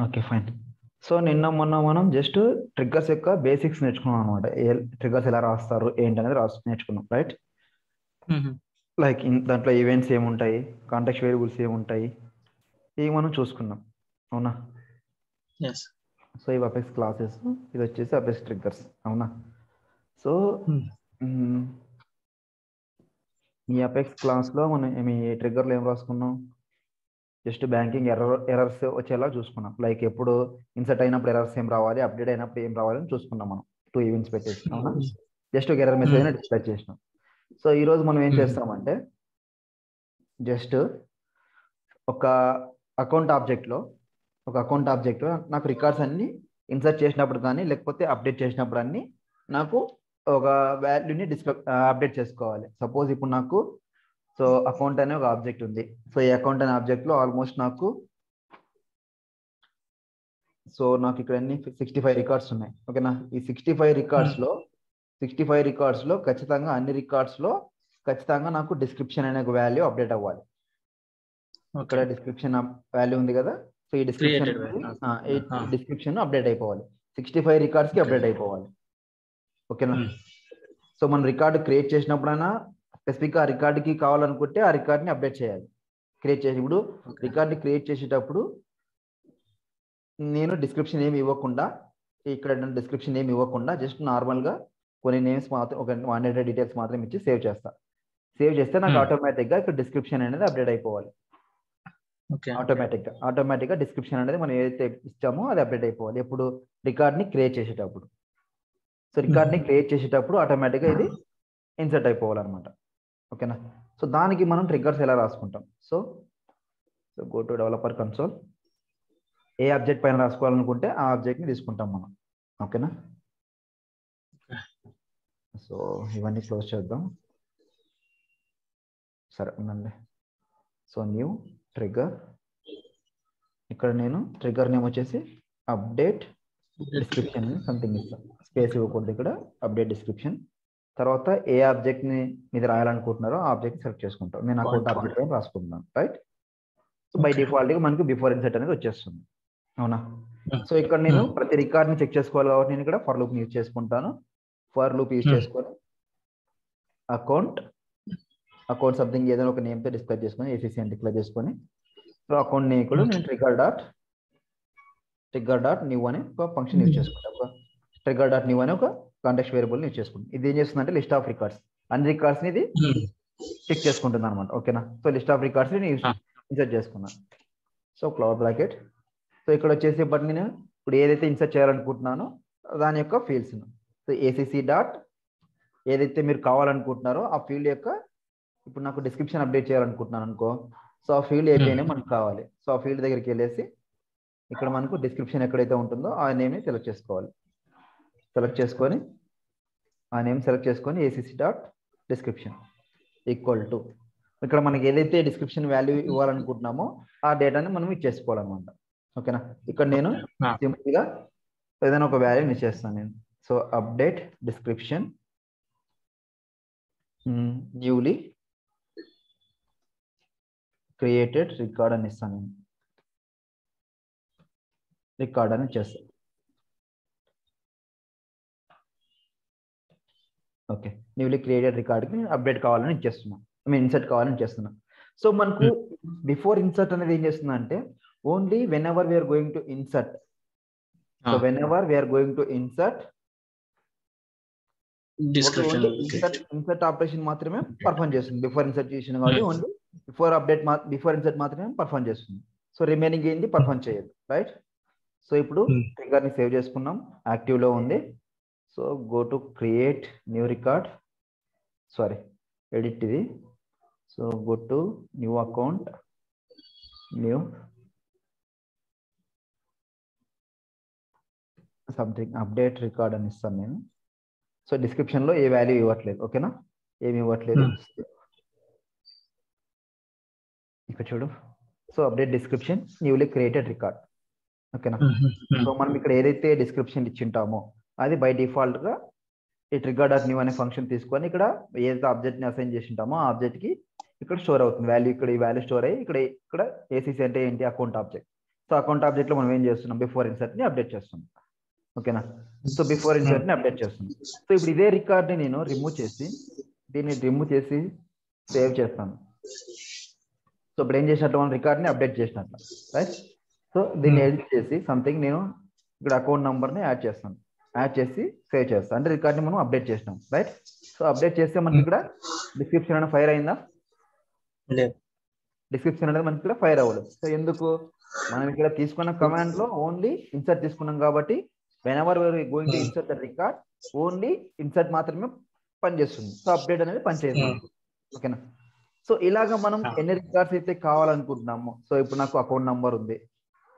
Okay. Fine. So, నిన్న మొన్న మనం జస్ట్ ట్రిగ్గర్స్ యొక్క బేసిక్స్ నేర్చుకున్నాం అనమాట. ట్రిగ్గర్స్ ఎలా రాస్తారు ఏంటనేది నేర్చుకున్నాం. రైట్? హుహు. లైక్ దాంట్లో ఈవెంట్స్ ఏముంటాయి, కాంటెక్స్ట్ వేరియబుల్స్ ఏముంటాయి, ఇవి మనం చూసుకున్నాం. అవునా? యెస్. సో, ఇవి అపెక్స్ క్లాసెస్, ఇది వచ్చేసి అపెక్స్ ట్రిగ్గర్స్. అవునా? సో, హ్మ్. ఈ అపెక్స్ క్లాస్లో మనం మీ ట్రిగ్గర్లు ఏం రాసుకున్నాం? జస్ట్ బ్యాంకింగ్ ఎర్రర్స్ వచ్చేలా చూసుకున్నాం. లైక్ ఎప్పుడు ఇన్సర్ట్ అయినప్పుడు ఎర్రర్స్ ఏం రావాలి, అప్డేట్ అయినప్పుడు ఏం రావాలని చూసుకున్నాం మనం. 2 ఈవెంట్స్ పెట్టేసి. అవునా? జస్ట్ ఒక ఎర్రర్ మెసేజ్ అని డిస్ప్లే చేసినాం. సో, ఈరోజు మనం ఏం చేస్తామంటే జస్ట్ ఒక అకౌంట్ ఆబ్జెక్ట్లో నాకు రికార్డ్స్ అన్ని ఇన్సర్ట్ చేసినప్పుడు కానీ లేకపోతే అప్డేట్ చేసినప్పుడు అన్ని నాకు ఒక వాల్యూని అప్డేట్ చేసుకోవాలి. సపోజ్ ఇప్పుడు నాకు సో అకౌంట్ అనే ఒక ఆబ్జెక్ట్ ఉంది. సో ఈ అకౌంట్ అనే ఆబ్జెక్ట్లో ఆల్మోస్ట్ నాకు ఇక్కడ అన్ని 65 రికార్డ్స్ ఉన్నాయి. ఓకేనా? ఈ 65 రికార్డ్స్లో ఖచ్చితంగా అన్ని రికార్డ్స్లో ఖచ్చితంగా నాకు డిస్క్రిప్షన్ అనే ఒక వాల్యూ అప్డేట్ అవ్వాలి. ఇక్కడ డిస్క్రిప్షన్ వాల్యూ ఉంది కదా. సో ఈ డిస్క్రిప్షన్ అప్డేట్ అయిపోవాలి. 65 రికార్డ్స్కి అప్డేట్ అయిపోవాలి. ఓకేనా? సో మనం రికార్డు క్రియేట్ చేసినప్పుడైనా స్పెసిఫిక్గా ఆ రికార్డుకి కావాలనుకుంటే ఆ రికార్డ్ని అప్డేట్ చేయాలి. క్రియేట్ చేసి ఇప్పుడు రికార్డ్ని క్రియేట్ చేసేటప్పుడు నేను డిస్క్రిప్షన్ ఏమి ఇవ్వకుండా ఇక్కడ డిస్క్రిప్షన్ ఏమి ఇవ్వకుండా జస్ట్ నార్మల్గా కొన్ని నేమ్స్ మాత్రం ఒక 100 డీటెయిల్స్ మాత్రం ఇచ్చి సేవ్ చేస్తా. సేవ్ చేస్తే నాకు ఆటోమేటిక్గా ఇక్కడ డిస్క్రిప్షన్ అనేది అప్డేట్ అయిపోవాలి. ఆటోమేటిక్గా డిస్క్రిప్షన్ అనేది మనం ఏదైతే ఇచ్చామో అది అప్డేట్ అయిపోవాలి. ఎప్పుడు రికార్డ్ని క్రియేట్ చేసేటప్పుడు. సో రికార్డ్ని క్రియేట్ చేసేటప్పుడు ఆటోమేటిక్గా ఇది ఇన్సర్ట్ అయిపోవాలన్నమాట. ఓకేనా? సో దానికి మనం ట్రిగ్గర్స్ ఎలా రాసుకుంటాం? So go to developer console. A object పైన రాసుకోవాలనుకుంటే ఆ ఆబ్జెక్ట్ని తీసుకుంటాం మనం. ఓకేనా? సో ఇవన్నీ క్లోజ్ చేద్దాం. సరే ఉందండి. So new trigger. ఇక్కడ నేను ట్రిగ్గర్ నేమ్ వచ్చేసి అప్డేట్ డిస్క్రిప్షన్ అని సంథింగ్ ఇస్తాం. స్పేస్ ఇవ్వకూడదు ఇక్కడ. Update description. తర్వాత ఏ ఆబ్జెక్ట్ని మీద రాయాలనుకుంటున్నారో ఆ ఆబ్జెక్ట్ సెలెక్ట్ చేసుకుంటాం. నేను అకౌంట్ ఆబ్జెక్ట్ అని రాసుకుంటున్నాను. రైట్? సో బై డిఫాల్ట్గా మనకు బిఫోర్ ఇన్సర్ట్ అనేది వచ్చేస్తుంది. అవునా? సో ఇక్కడ నేను ప్రతి రికార్డ్ని చెక్ చేసుకోవాలి కాబట్టి నేను ఇక్కడ ఫర్ లూప్ యూజ్ చేసుకుంటాను. ఫర్ లూప్ యూజ్ చేసుకొని అకౌంట్ సంథింగ్ ఏదైనా ఒక నేమ్తో డిస్ప్లే చేసుకొని ఏసీసీ అని డిక్లేర్ చేసుకొని సో అకౌంట్ నేమ్ కూడా నేను ట్రిగ్గర్ డాట్ న్యూ అనే ఒక ఫంక్షన్ యూజ్ చేసుకుంటాను. ఒక ట్రిగ్గర్ డాట్ న్యూ అనే ఒక కాంటెక్స్ట్ వేరియబుల్ యూజ్ చేసుకుంటాను. ఇది ఏం చేస్తుందంటే లిస్ట్ ఆఫ్ రికార్డ్స్ అన్ని రికార్డ్స్ని ఇది చెక్ చేసుకుంటుంది అనమాట. ఓకేనా? సో లిస్ట్ ఆఫ్ రికార్డ్స్ని నేను ఇన్సర్ట్ చేసుకున్నాను. So close bracket. సో ఇక్కడ వచ్చేసి బట్ నేను ఇప్పుడు ఏదైతే ఇన్సర్ట్ చేయాలనుకుంటున్నానో దాని యొక్క ఫీల్డ్స్. సో ఏసీసీ డాట్ ఏదైతే మీరు కావాలనుకుంటున్నారో ఆ ఫీల్డ్ యొక్క ఇప్పుడు నాకు డిస్క్రిప్షన్ అప్డేట్ చేయాలనుకుంటున్నాను అనుకో. సో ఆ ఫీల్డ్ ఏపీఐనే మనకు కావాలి. సో ఆ ఫీల్డ్ దగ్గరికి వెళ్ళేసి ఇక్కడ మనకు డిస్క్రిప్షన్ ఎక్కడైతే ఉంటుందో ఆ నేమ్ని సెలెక్ట్ చేసుకోవాలి. ఆ నేమ్ సెలెక్ట్ చేసుకొని ACC dot description equal to ఇక్కడ మనకి ఏదైతే డిస్క్రిప్షన్ వాల్యూ ఇవ్వాలనుకుంటున్నామో ఆ డేటాని మనం ఇచ్చేసుకోవాలన్నమాట. ఓకేనా? ఇక్కడ నేను సింపుల్గా ఏదైనా ఒక వాల్యూని ఇచ్చేస్తాను నేను. So update description newly created record అని ఇస్తాను నేను. రికార్డ్ అని చేస్తాను. ఓకే, న్యూలీ క్రియేటెడ్ రికార్డ్కి అప్డేట్ కావాలని ఇచ్చేస్తున్నాను. ఇన్సర్ట్ కావాలని ఇచ్చేస్తున్నాను. సో మనకు బిఫోర్ ఇన్సర్ట్ అనేది ఏం చేస్తుంది అంటే only whenever we are going to insert. So whenever we are going to insert insert operation మాత్రమే పర్ఫార్మ్ చేస్తుంది. బిఫోర్ ఇన్సర్ట్ చేసిన కాబట్టి ఓన్లీ బిఫోర్ ఇన్సర్ట్ మాత్రమే పర్ఫార్మ్ చేస్తుంది. సో రిమైనింగ్ ఏంటి పర్ఫార్మ్ చేయదు. రైట్? సో ఇప్పుడు ట్రిగ్గర్ని సేవ్ చేసుకున్నాం, యాక్టివ్లో ఉంది. So go to create new record, sorry edit ఇది. So go to new account, new something update record అని ఇస్తాను నేను. సో డిస్క్రిప్షన్లో ఏ వాల్యూ ఇవ్వట్లేదు. ఓకేనా? ఏమి ఇవ్వట్లేదు. ఇక్కడ చూడు. So update description newly created record. ఓకేనా? సో మనం ఇక్కడ ఏదైతే డిస్క్రిప్షన్ ఇచ్చింటామో అది బై డిఫాల్ట్గా ఈ ట్రిగ్గర్ డాట్ న్యూ అనే ఫంక్షన్ తీసుకొని ఇక్కడ ఏదైతే ఆబ్జెక్ట్ని అసైన్ చేసి ఉంటామో ఆ ఆబ్జెక్ట్కి ఇక్కడ స్టోర్ అవుతుంది వాల్యూ. ఇక్కడ ఈ వాల్యూ స్టోర్ అయ్యి ఇక్కడ ఏసీసీ అంటే ఏంటి? Account object. So account object లో మనం ఏం చేస్తున్నాం, బిఫోర్ ఇన్సర్ట్ ని అప్డేట్ చేస్తున్నాం. ఓకేనా, సో బిఫోర్ ఇన్సర్ట్ ని అప్డేట్ చేస్తున్నాం. సో ఇప్పుడు ఇదే రికార్డ్ ని నేను రిమూవ్ చేసి సేవ్ చేస్తాను. సో ఇప్పుడు ఏం చేసినట్లు మనం రికార్డ్ ని అప్డేట్ చేసినట్లు, రైట్. సో దీన్ని ఎడిట్ చేసి సంథింగ్ నేను ఇక్కడ అకౌంట్ నంబర్ ని యాడ్ చేస్తాను, యాడ్ చేసి సేవ్ చేస్తాను. అంటే రికార్డ్ ని మనం అప్డేట్ చేసినాం, రైట్. సో అప్డేట్ చేస్తే మనకి ఇక్కడ డిస్క్రిప్షన్ అనేది ఫైర్ అయిందా? డిస్క్రిప్షన్ అనేది మనకి ఇక్కడ ఫైర్ అవ్వలేదు. సో ఎందుకు, మనం ఇక్కడ తీసుకున్న కమాండ్ లో ఓన్లీ ఇన్సర్ట్ తీసుకున్నాం కాబట్టి whenever we are going to insert the record, only insert మాత్రమే పనిచేస్తుంది. సో అప్డేట్ అనేది పనిచేయదు. ఓకేనా, సో ఇలాగ మనం ఎన్ని రికార్డ్స్ అయితే కావాలనుకుంటున్నామో, సో ఇప్పుడు నాకు అకౌంట్ నంబర్ ఉంది,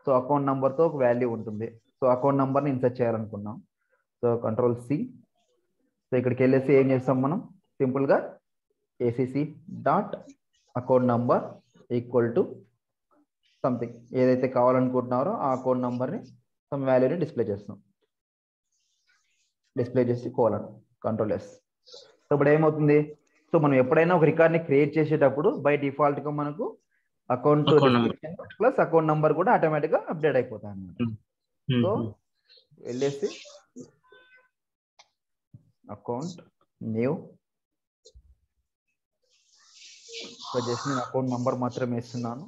సో అకౌంట్ నంబర్ తో ఒక వాల్యూ ఉంటుంది. సో అకౌంట్ నంబర్ ని ఇన్సర్ట్ చేయాలనుకున్నాం. So Ctrl+C. సో ఇక్కడికి వెళ్ళేసి ఏం చేస్తాం మనం, సింపుల్ గా acc.account number equal to something ఏదైతే కావాలనుకుంటున్నారో ఆ అకౌంట్ నంబర్ ని సమ్ వాల్యూని డిస్ప్లే చేస్తాం. డిస్ప్లే చేసి Ctrl+S. సో ఇప్పుడు ఏమవుతుంది, సో మనం ఎప్పుడైనా ఒక రికార్డ్ ని క్రియేట్ చేసేటప్పుడు బై డిఫాల్ట్ గా మనకు account description plus account number కూడా ఆటోమేటిక్ గా అప్డేట్ అయిపోతాయి అన్నమాట. సో వెళ్ళేసి అకౌంట్ న్యూ, సో జస్ట్ నేను అకౌంట్ నంబర్ మాత్రమే ఇస్తున్నాను.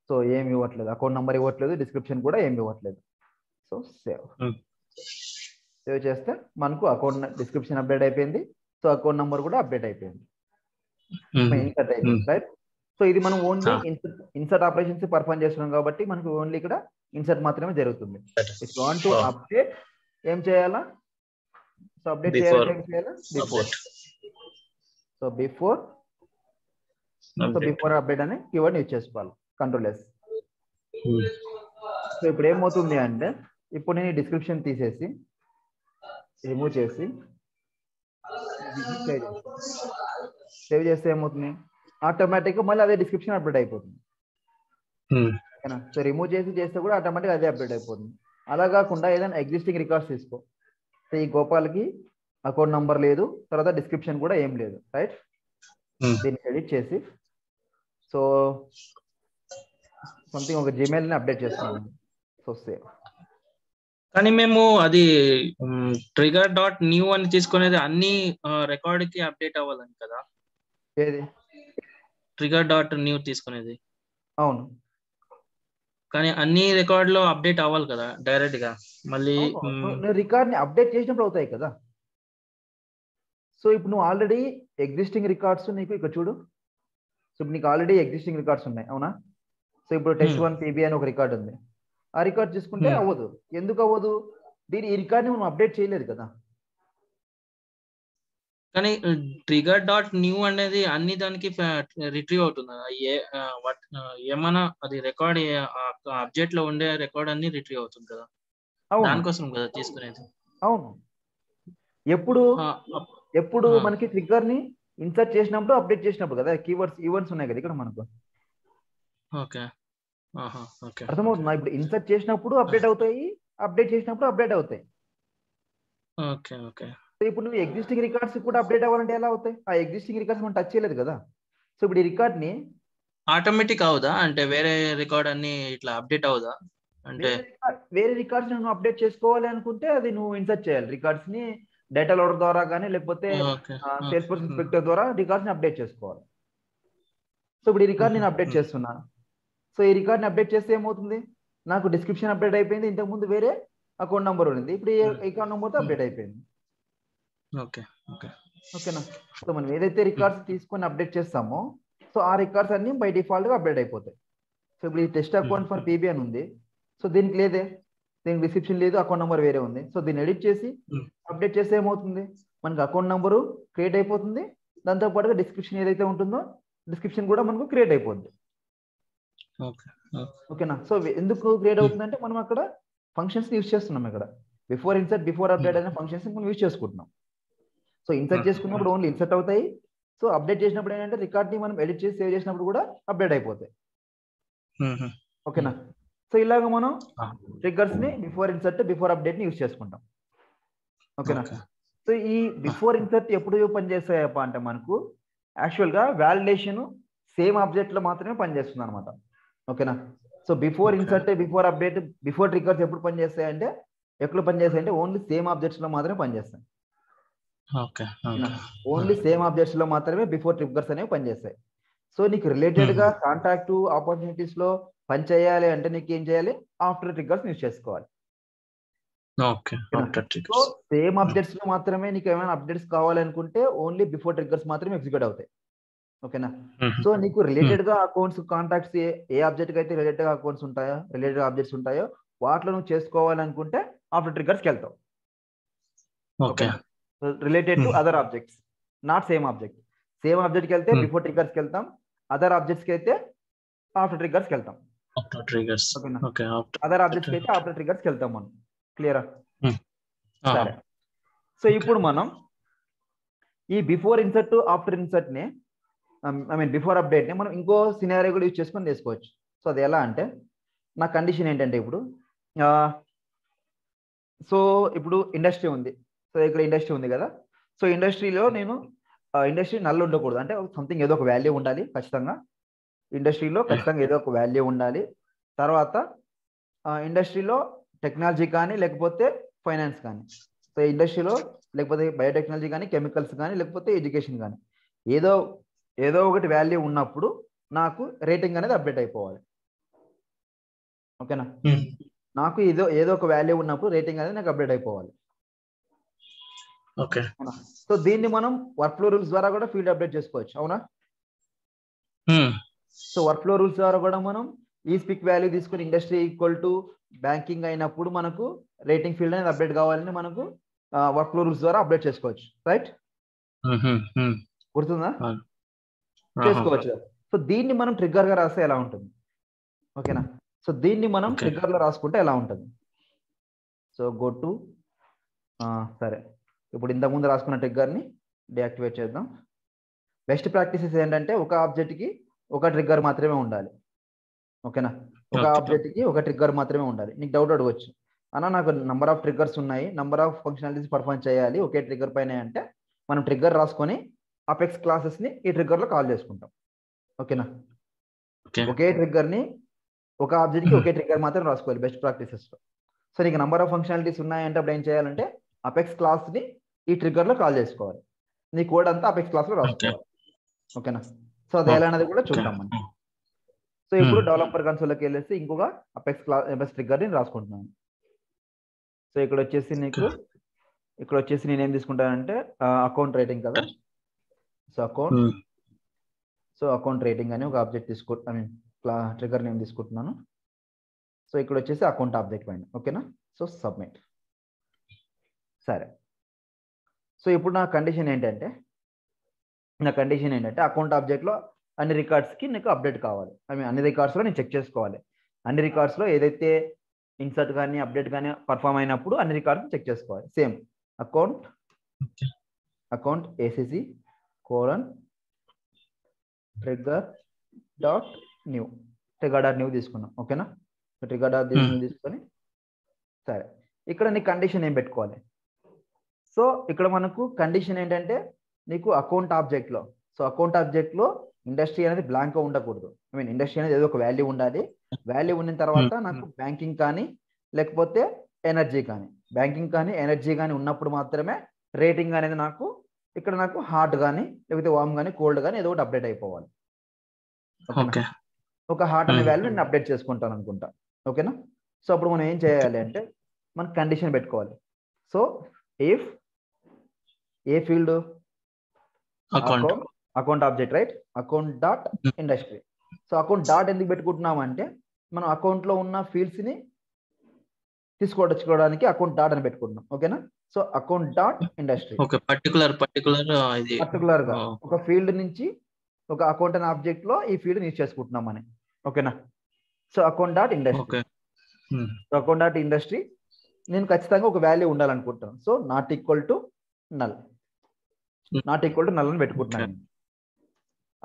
సో ఏమి ఇవ్వట్లేదు, అకౌంట్ నంబర్ ఇవ్వట్లేదు, డిస్క్రిప్షన్ కూడా ఏమి ఇవ్వట్లేదు. సో సేవ్ చేస్తే మనకు అకౌంట్ డిస్క్రిప్షన్ అప్డేట్ అయిపోయింది. సో అకౌంట్ నంబర్ కూడా అప్డేట్ అయిపోయింది, ఇన్సర్ట్ అయిపోయింది, రైట్. సో ఇది మనం ఓన్లీ ఇన్సర్ట్ ఆపరేషన్స్ పర్ఫార్మ్ చేస్తున్నాం కాబట్టి మనకు ఓన్లీ ఇక్కడ ఇన్సర్ట్ మాత్రమే జరుగుతుంది. If you want to update ఏం చేయాలా, సో అప్డేట్ చేయాలంటే ఏం చేయాలా, బిఫోర్ అప్డేట్ అనే కీవర్డ్ యూజ్ చేసుకోవాలి. Ctrl+S. సో ఇప్పుడు ఏమవుతుంది అంటే, ఇప్పుడు నేను డిస్క్రిప్షన్ తీసేసి రిమూవ్ చేసి సేవ్ చేస్తే ఏమవుతుంది, ఆటోమేటిక్ గా మళ్ళీ అదే డిస్క్రిప్షన్ అప్డేట్ అయిపోతుంది. ఓకేనా, సో రిమూవ్ చేస్తే కూడా ఆటోమేటిక్ అదే అప్డేట్ అయిపోతుంది. అలా కాకుండా ఏదైనా ఎగ్జిస్టింగ్ రికార్డ్స్ తీసుకో. సో ఈ గోపాల్కి అకౌంట్ నంబర్ లేదు, తర్వాత డిస్క్రిప్షన్ కూడా ఏం లేదు, రైట్. దీన్ని ఎడిట్ చేసి సో సంథింగ్ ఒక జీమెయిల్ ని అప్డేట్ చేస్తున్నాను. So save. కానీ మేము అది trigger.new అని తీసుకునేది అన్ని రికార్డ్ కి అప్డేట్ అవ్వాలని కదా, ఏది trigger.new తీసుకునేది. అవును, కానీ అన్ని రికార్డ్ లో అప్డేట్ అవ్వాలి కదా డైరెక్ట్ గా. మళ్ళీ రికార్డ్ ని అప్డేట్ చేసినప్పుడు అవుతాయి కదా. సో ఇప్పుడు నువ్వు ఆల్రెడీ ఎగ్జిస్టింగ్ రికార్డ్స్ నీకు ఇక్కడ చూడు. సో ఇప్పుడు నీకు ఆల్రెడీ ఎగ్జిస్టింగ్ రికార్డ్స్ ఉన్నాయి, అవునా. సో ఇప్పుడు test1 PB అని ఒక రికార్డ్ ఉంది. ఆ రికార్డ్ చూసుకుంటే అవ్వదు. ఎందుకు అవ్వదు, ఈ రికార్డ్ ని మనం అప్డేట్ చేయలేదు కదా. కానీ trigger.new అనేది అన్ని దానికి రిట్రీవ్ అవుతుంది. ఏమన్నా అది రికార్డ్ అబ్జెక్ట్ లో ఉండే రికార్డ్ అన్ని రిట్రీవ్ అవుతుంది కదా, దానికోసం కదా తీసుకునేది. అవును, ఎప్పుడు మనకి ట్రిగ్గర్ ని ఇన్సర్ట్ చేసినప్పుడు అప్డేట్ చేసినప్పుడు కదా. కీవర్డ్స్ ఈవెంట్స్ ఉన్నాయి కదా ఇక్కడ మనకు. అర్థమవుతుందా, ఇప్పుడు ఇన్సర్ట్ చేసినప్పుడు అప్డేట్ అవుతాయి, అప్డేట్ చేసినప్పుడు అప్డేట్ అవుతాయి. సో ఇప్పుడు నువ్వు ఎగ్జిస్టింగ్ రికార్డ్స్ కూడా అప్డేట్ అవ్వాలంటే ఎలా అవుతాయి, ఆ ఎగ్జిస్టింగ్ రికార్డ్స్ మనం టచ్ చేయలేదు కదా. సో ఇప్పుడు ఈ రికార్డ్ ని ఆటోమేటిక్ అవుదా, అంటే వేరే రికార్డ్ అన్ని ఇట్లా అప్డేట్ అవుదా, అంటే వేరే రికార్డ్స్ నువ్వు అప్డేట్ చేసుకోవాలి అనుకుంటే అది నువ్వు ఇన్సర్ట్ చేయాలి. రికార్డ్స్ ని డేటా లోడర్ ద్వారా కానీ లేకపోతే సేల్స్ఫోర్స్ ఇన్స్పెక్టర్ ద్వారా రికార్డ్స్ ని అప్డేట్ చేసుకోవాలి. సో ఇప్పుడు ఈ రికార్డ్ నేను అప్డేట్ చేస్తున్నాను. సో ఈ రికార్డ్ని అప్డేట్ చేస్తే ఏమవుతుంది, నాకు డిస్క్రిప్షన్ అప్డేట్ అయిపోయింది, ఇంతకుముందు వేరే అకౌంట్ నెంబర్ ఉంది, ఇప్పుడు ఈ అకౌంట్ నెంబర్తో అప్డేట్ అయిపోయింది. ఓకేనా, సో మనం ఏదైతే రికార్డ్స్ తీసుకొని అప్డేట్ చేస్తామో సో ఆ రికార్డ్స్ అన్ని బై డిఫాల్ట్ గా అప్డేట్ అయిపోతాయి. సో ఇప్పుడు ఈ టెస్ట్ అకౌంట్ ఫర్ PB అని ఉంది, సో దీనికి లేదే, దీనికి డిస్క్రిప్షన్ లేదు, అకౌంట్ నెంబర్ వేరే ఉంది. సో దీన్ని ఎడిట్ చేసి అప్డేట్ చేస్తే ఏమవుతుంది, మనకి అకౌంట్ నెంబరు క్రియేట్ అయిపోతుంది, దాంతో పాటుగా డిస్క్రిప్షన్ ఏదైతే ఉంటుందో డిస్క్రిప్షన్ కూడా మనకు క్రియేట్ అయిపోద్ది. ఓకేనా, సో ఎందుకు క్రియేట్ అవుతుందంటే మనం అక్కడ ఫంక్షన్స్ యూజ్ చేస్తున్నాం. ఇక్కడ బిఫోర్ ఇన్సర్ట్ బిఫోర్ అప్డేట్ అనే ఫంక్షన్స్ మనం యూజ్ చేసుకుంటున్నాం. సో ఇన్సర్ట్ చేసుకున్నప్పుడు ఓన్లీ ఇన్సర్ట్ అవుతాయి, సో అప్డేట్ చేసినప్పుడు ఏంటంటే రికార్డ్ ని మనం ఎడిట్ చేసి సేవ్ చేసినప్పుడు కూడా అప్డేట్ అయిపోతాయి. ఓకేనా, సో ఇలాగ మనం ట్రిగ్గర్స్ ని బిఫోర్ ఇన్సర్ట్ బిఫోర్ అప్డేట్ ని యూజ్ చేసుకుంటాం. ఓకేనా, సో ఈ బిఫోర్ ఇన్సర్ట్ ఎప్పుడు పనిచేస్తాయప్ప అంటే మనకు యాక్చువల్ గా వాలిడేషన్ సేమ్ ఆబ్జెక్ట్ లో మాత్రమే పనిచేస్తుంది అనమాట. ఓకేనా, so before Okay. Insert, before update, before triggers ఎప్పుడు పనిచేస్తాయంటే, ఎక్కడ పనిచేస్తాయంటే ఓన్లీ సేమ్ ఆబ్జెక్ట్స్ లో మాత్రమే పనిచేస్తాయి. ఓకే ఓన్లీ సేమ్ ఆబ్జెక్ట్స్ లో మాత్రమే బిఫోర్ ట్రిగ్గర్స్ అనేవి పనిచేస్తాయి. సో నీకు రిలేటెడ్ గా కాంటాక్ట్ ఆపర్చునిటీస్ లో పని చేయాలి అంటే నీకు ఏం చేయాలి, ఆఫ్టర్ ట్రిగ్గర్స్ యూజ్ చేసుకోవాలి. ఓకే సో సేమ్ అప్డేట్స్ లో మాత్రమే నీకు ఏమైనా అప్డేట్స్ కావాలనుకుంటే ఓన్లీ బిఫోర్ ట్రిగ్గర్స్ మాత్రమే ఎగ్జిక్యూట్ అవుతాయి. ఓకేనా. సో నీకు రిలేటెడ్ గా అకౌంట్స్ కాంటాక్ట్స్ ఏ ఆబ్జెక్ట్ అయితే రిలేటెడ్ గా అకౌంట్స్ ఉంటాయో, రిలేటెడ్ ఆబ్జెక్ట్స్ ఉంటాయో వాటిలో నువ్వు చేసుకోవాలనుకుంటే ఆఫ్టర్ ట్రిగ్గర్స్కి వెళ్తావు. Okay related to other objects, not same object. Same ఆబ్జెక్ట్కి వెళ్తే బిఫోర్ ట్రిగ్గర్స్కి వెళ్తాం, అదర్ ఆబ్జెక్ట్స్కి అయితే ఆఫ్టర్ ట్రిగ్గర్స్కి వెళ్తాం. అదర్ ఆబ్జెక్ట్స్కి అయితే ఆఫ్టర్ ట్రిగ్గర్స్కి వెళ్తాం మనం. క్లియరా? సరే. సో ఇప్పుడు మనం ఈ బిఫోర్ ఇన్సర్ట్ ఆఫ్టర్ ఇన్సర్ట్ ని, ఐ మీన్ బిఫోర్ అప్డేట్ ని మనం ఇంకో సినారియో కూడా యూజ్ చేసుకొని చేసుకోవచ్చు. సో అది ఎలా అంటే, నా కండిషన్ ఏంటంటే ఇప్పుడు సో ఇప్పుడు ఇండస్ట్రీ ఉంది. సో ఇక్కడ ఇండస్ట్రీ ఉంది కదా. సో ఇండస్ట్రీలో నేను ఇండస్ట్రీ నల్ ఉండకూడదు, అంటే సంథింగ్ ఏదో ఒక వాల్యూ ఉండాలి ఖచ్చితంగా. ఇండస్ట్రీలో ఖచ్చితంగా ఏదో ఒక వాల్యూ ఉండాలి. తర్వాత ఇండస్ట్రీలో టెక్నాలజీ కానీ లేకపోతే ఫైనాన్స్ కానీ, సో ఇండస్ట్రీలో లేకపోతే బయోటెక్నాలజీ కానీ, కెమికల్స్ కానీ, లేకపోతే ఎడ్యుకేషన్ కానీ ఏదో ఒకటి వాల్యూ ఉన్నప్పుడు నాకు రేటింగ్ అనేది అప్డేట్ అయిపోవాలి. ఓకేనా. నాకు ఏదో ఒక వాల్యూ ఉన్నప్పుడు రేటింగ్ అనేది నాకు అప్డేట్ అయిపోవాలి. ఓకే. సో దీన్ని మనం వర్క్ ఫ్లో రూల్స్ ద్వారా కూడా ఫీల్డ్ అప్డేట్ చేసుకోవచ్చు. అవునా. సో వర్క్ ఫ్లో రూల్స్ ద్వారా కూడా మనం ఈ స్పిక్ వాల్యూ తీసుకుని ఇండస్ట్రీ ఈక్వల్ టు బ్యాంకింగ్ అయినప్పుడు మనకు రేటింగ్ ఫీల్డ్ అనేది అప్డేట్ కావాలని మనకు వర్క్ ఫ్లో రూల్స్ ద్వారా అప్డేట్ చేసుకోవచ్చు. రైట్? గుర్తుందా? చేసుకోవచ్చు. సో దీన్ని మనం ట్రిగ్గర్ గా రాస్తే ఎలా ఉంటుంది? ఓకేనా. సో దీన్ని మనం ట్రిగ్గర్ లో రాసుకుంటే ఎలా ఉంటుంది? సో గో టు సరే, ఇప్పుడు ఇంతకుముందు రాసుకున్న ట్రిగ్గర్ ని డియాక్టివేట్ చేద్దాం. బెస్ట్ ప్రాక్టీసెస్ ఏంటంటే ఒక ఆబ్జెక్ట్ కి ఒక ట్రిగ్గర్ మాత్రమే ఉండాలి. ఓకేనా. ఒక ఆబ్జెక్ట్ కి ఒక ట్రిగ్గర్ మాత్రమే ఉండాలి. నీకు డౌట్ అడగవచ్చు, అన్న నాకు నంబర్ ఆఫ్ ట్రిగ్గర్స్ ఉన్నాయి, నంబర్ ఆఫ్ ఫంక్షనాలిటీస్ పర్ఫార్మ్ చేయాలి ఒకే ట్రిగ్గర్ పైన అంటే, మనం ట్రిగ్గర్ రాసుకొని అపెక్స్ క్లాసెస్ ని ఈ ట్రిగ్గర్ లో కాల్ చేసుకుంటాం. ఓకేనా. ఒకే ట్రిగ్గర్ ని ఒక ఆబ్జెక్ట్ కి ఒకే ట్రిగ్గర్ మాత్రం రాసుకోవాలి బెస్ట్ ప్రాక్టీసెస్ లో. సో నీకు నంబర్ ఆఫ్ ఫంక్షనాలిటీస్ ఉన్నాయంటే అప్పుడు ఏం చేయాలంటే అపెక్స్ క్లాస్ ని ఈ ట్రిగ్గర్ లో కాల్ చేసుకోవాలి. నీ కోడ్ అంతా అపెక్స్ క్లాస్ లో రాసుకోవాలి. ఓకేనా. సో అది ఎలా అనేది కూడా చూద్దాం మనం. సో ఇప్పుడు డెవలపర్ కన్సోల్లోకి వెళ్ళేసి ఇంకొక అపెక్స్ క్లాస్ ట్రిగ్గర్ ని రాసుకుంటున్నాను. సో ఇక్కడ వచ్చేసి నేను ఏం తీసుకుంటానంటే అకౌంట్ రేటింగ్ కదా. సో అకౌంట్ రేటింగ్ అని ఒక ఆబ్జెక్ట్ ట్రిగ్గర్ నేమ్ తీసుకుంటున్నాను. సో ఇక్కడ వచ్చేసి అకౌంట్ ఆబ్జెక్ట్ పైన. ఓకేనా. So submit. సరే. సో ఇప్పుడు నా కండిషన్ ఏంటంటే అకౌంట్ ఆబ్జెక్ట్ లో అన్ని రికార్డ్స్ కి నీకు అప్డేట్ కావాలి. అన్ని రికార్డ్స్ లో నేను చెక్ చేసుకోవాలి. అన్ని రికార్డ్స్ లో ఏదైతే ఇన్సర్ట్ కానీ అప్డేట్ కానీ పర్ఫామ్ అయినప్పుడు అన్ని రికార్డ్స్ చెక్ చేసుకోవాలి. సేమ్ అకౌంట్ ఏసీసీ trigger.new తీసుకున్నాం. ఓకేనా. trigger.new తీసుకొని సరే, ఇక్కడ నీ కండిషన్ ఏం పెట్టుకోవాలి? సో ఇక్కడ మనకు కండిషన్ ఏంటంటే నీకు అకౌంట్ ఆబ్జెక్ట్ లో, సో అకౌంట్ ఆబ్జెక్ట్ లో ఇండస్ట్రీ అనేది బ్లాంక్ గా ఉండకూడదు. ఇండస్ట్రీ అనేది ఏదో ఒక వాల్యూ ఉండాలి. వాల్యూ ఉన్న తర్వాత నాకు బ్యాంకింగ్ కానీ లేకపోతే ఎనర్జీ కానీ ఉన్నప్పుడు మాత్రమే రేటింగ్ అనేది నాకు హాట్ కానీ లేకపోతే వామ్ కానీ కోల్డ్ కానీ ఏదో ఒకటి అప్డేట్ అయిపోవాలి. ఒక హాట్ అనే వాల్యూ నేను అప్డేట్ చేసుకుంటాను అనుకుంటా. ఓకేనా. సో అప్పుడు మనం ఏం చేయాలి అంటే మన కండిషన్ పెట్టుకోవాలి. So if A field account object, right, account dot industry. So account dot ఎందుకు పెట్టుకుంటున్నాం అంటే మనం అకౌంట్ లో ఉన్న ఫీల్డ్స్ ని తీసుకోవడానికి అకౌంట్ డాట్ అని పెట్టుకుంటున్నాం. ఓకేనా. So account dot industry particular గా ఒక ఫీల్డ్ నుంచి ఒక అకౌంట్ అనే ఆబ్జెక్ట్ లో ఈ ఫీల్డ్ యూజ్ చేసుకుంటున్నాం అని. ఓకేనా. సో అకౌంట్ డాట్ ఇండస్ట్రీ నేను ఖచ్చితంగా ఒక వాల్యూ ఉండాలనుకుంటాను. So not equal to null అని పెట్టుకుంటున్నాను.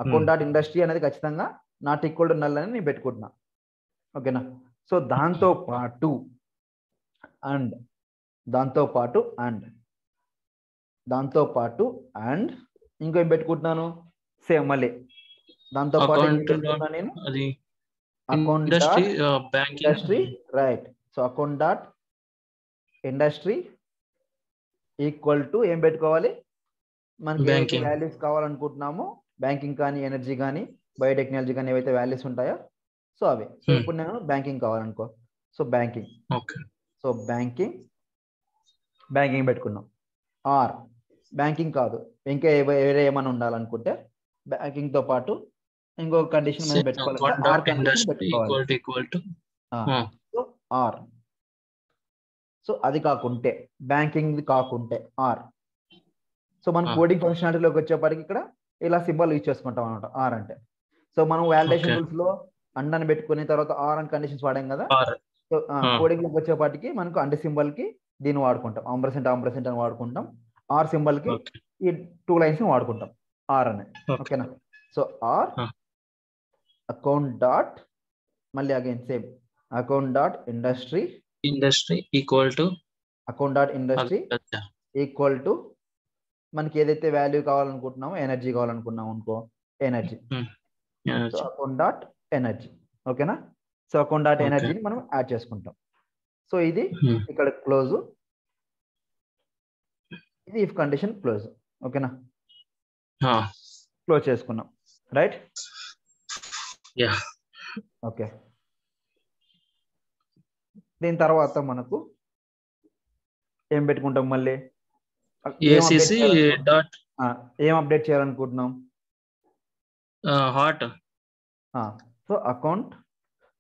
అకౌంట్ డాట్ ఇండస్ట్రీ అనేది ఖచ్చితంగా నాట్ ఈక్వల్ టు నల్ అని నేను పెట్టుకుంటున్నా. ఓకేనా. సో దాంతో పాటు అండ్ ఇంకో ఏం పెట్టుకుంటున్నాను? సేమ్ మళ్ళీ దాంతో పాటు నేను account industry dot banking industry, right. So account dot industry equal to ఏం పెట్టుకోవాలి, మనకి ఏవైతే బ్యాంకింగ్. వాల్యూస్ కావాలనుకుంటున్నామో బ్యాంకింగ్ కానీ ఎనర్జీ కానీ బయోటెక్నాలజీ కానీ ఏవైతే వాల్యూస్ ఉంటాయో సో అవి. సో ఇప్పుడు నేను బ్యాంకింగ్ కావాలనుకో, so banking, okay. So banking పెట్టుకున్నాం. ఆర్ బ్యాంకింగ్ కాదు, ఇంకా వేరే ఏమైనా ఉండాలనుకుంటే బ్యాంకింగ్ తో పాటు ఇంకొక కండిషన్ మనం పెట్టుకోవాలి, ఆర్ కండిషన్ పెట్టుకోవాలి. Equal to so or, so అది కాకుంటే బ్యాంకింగ్ కాకుంటే ఆర్. సో మనం కోడింగ్ ఫంక్షనాలిటీలోకి వచ్చేప్పటికి ఇక్కడ ఇలా సింబల్ యూజ్ చేసుకుంటాం అనమాట ఆర్ అంటే. సో మనం వాలిడేషన్ రూల్స్ లో అండ్ అని పెట్టుకుని తర్వాత ఆర్ అని కండిషన్స్ వాడాం కదా. సో కోడింగ్ లోకి వచ్చేపాటికి మనకు అండ్ సింబల్ కి దీన్ని వాడుకుంటాం, ఆంపర్సెంట్ అని వాడుకుంటాం. ఆర్ సింబల్ కి ఈ 2 లైన్స్ ని వాడుకుంటాం ఆర్ అని. ఓకేనా. సో ఆర్ అకౌంట్ డాట్, మళ్ళీ again same account dot industry equal to account dot industry equal to మనకి ఏదైతే వాల్యూ కావాలనుకుంటున్నామో ఎనర్జీ కావాలనుకున్నాం అనుకో, energy. So account dot energy. ఓకేనా. సో అకౌంట్ డాట్ ఎనర్జీని మనం యాడ్ చేసుకుంటాం. సో ఇది ఇక్కడ క్లోజ్, ఇది ఇఫ్ కండిషన్ క్లోజ్. ఓకేనా, క్లోజ్ చేసుకున్నాం, రైట్. ఓకే. దీని తర్వాత మనకు ఏం పెట్టుకుంటాం, మళ్ళీ ఏం అప్డేట్ చేయాలనుకుంటున్నాం, హాట్. సో అకౌంట్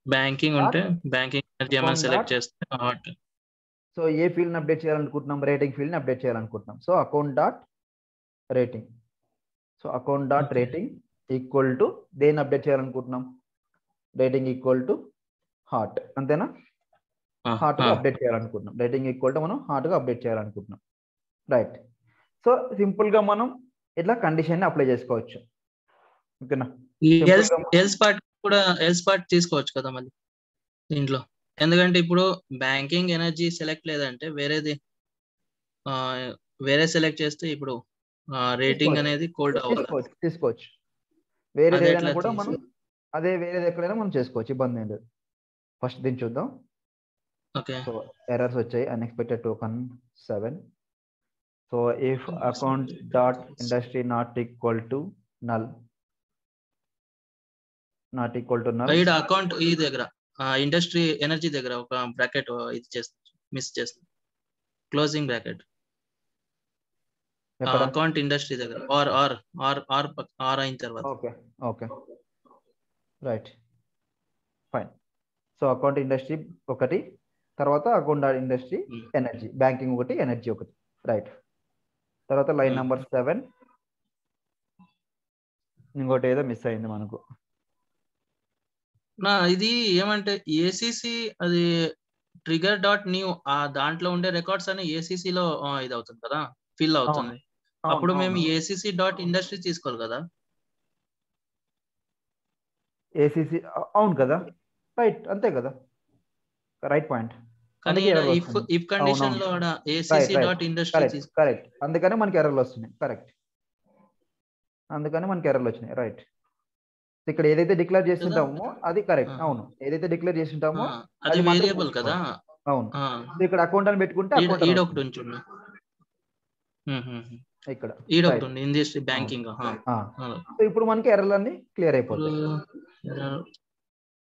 బ్యాంకింగ్ ఉంటే బ్యాంకింగ్ ఎనర్జీ ఏమైనా సెలెక్ట్ చేస్తే హాట్. సో ఏ ఫీల్డ్ ని అప్డేట్ చేయాలనుకుంటున్నాం, రేటింగ్ ఫీల్డ్ ని అప్డేట్ చేయాలనుకుంటున్నాం. So account dot rating, so account dot rating equal to దేన్ని అప్డేట్ చేయాలనుకుంటున్నాం, రేటింగ్ ఈక్వల్ టు హాట్. అంతేనా. హాట్ గా అప్డేట్ చేయాలనుకుంటున్నాం, రేటింగ్ ఈక్వల్ టు మనం హాట్ గా అప్డేట్ చేయాలనుకుంటున్నాం, రైట్. సో సింపుల్ గా మనం ఇట్లా కండిషన్ ని అప్లై చేసుకోవచ్చు. ఓకేనా. ఎల్స్ పార్ట్ తీసుకోవచ్చు కదా మళ్ళీ దీంట్లో, ఎందుకంటే ఇప్పుడు బ్యాంకింగ్ ఎనర్జీ సెలెక్ట్ లేదంటే వేరే సెలెక్ట్ చేస్తే ఇప్పుడు రేటింగ్ అనేది కోల్డ్ అవ్వాలి. తీసుకోవచ్చు వేరే ఏదైనా కూడా మనం, అదే వేరేది ఎక్కడైనా మనం చేసుకోవచ్చు, ఇబ్బంది ఏం లేదు. ఫస్ట్ దీన్ని చూద్దాం. ఓకే. సో ఎర్రర్స్ వచ్చాయి, unexpected token 7. So if account dot industry not equal to null, not equal to null. ఇక్కడ అకౌంట్ ఈ దగ్గర ఇండస్ట్రీ ఎనర్జీ దగ్గర ఒక బ్రాకెట్ ఇది చేస్తాం, మిస్ చేస్తాం, క్లోజింగ్ బ్రాకెట్. అకౌంట్ ఇండస్ట్రీ దగ్గర or or or or or అయిన తర్వాత. Okay okay right fine. So account industry ఒకటి, తర్వాత అకౌంట్ ఇండస్ట్రీ ఎనర్జీ, బ్యాంకింగ్ ఒకటి, ఎనర్జీ ఒకటి, రైట్. తర్వాత లైన్ నెంబర్ 7 ఇంకోటి ఏదో మిస్ అయింది మనకు. ఇది ఏమంటే ఏసీసీ అది ట్రిగర్ డాట్ న్యూ, దాంట్లో ఉండే రికార్డ్స్ అని ఏసీసీ లో ఇది అవుతుంది కదా, ఫిల్ అవుతుంది. అప్పుడు మేము ఏసీసీ డాట్ ఇండస్ట్రీ తీసుకోవాలి కదా. ఏసీసీ అవును కదా, రైట్, అంతే కదా, రైట్ పాయింట్. కానీ ఇఫ్ కండిషన్ లో ఏసీసీ డాట్ ఇండస్ట్రీ కరెక్ట్, అందుకని మనకి ఎర్రర్లు వస్తున్నాయి, కరెక్ట్, అందుకని మనకి ఎర్రర్లు వచ్చినాయి, రైట్. ఇక్కడ ఏదైతే డిక్లేర్ చేస్తుంటామో అది కరెక్ట్, అవును, ఏదైతే డిక్లేర్ చేస్తుంటామో అది వేరియబుల్ కదా, అవును. ఇక్కడ అకౌంట్ అని పెట్టుకుంటే అకౌంట్ ఒకటి ఉంచున్నా, ఇక్కడ ఒకటి ఉంది ఇండస్ట్రీ బ్యాంకింగ్. సో ఇప్పుడు మనకి ఎర్రర్లు అన్ని క్లియర్ అయిపోతాయి,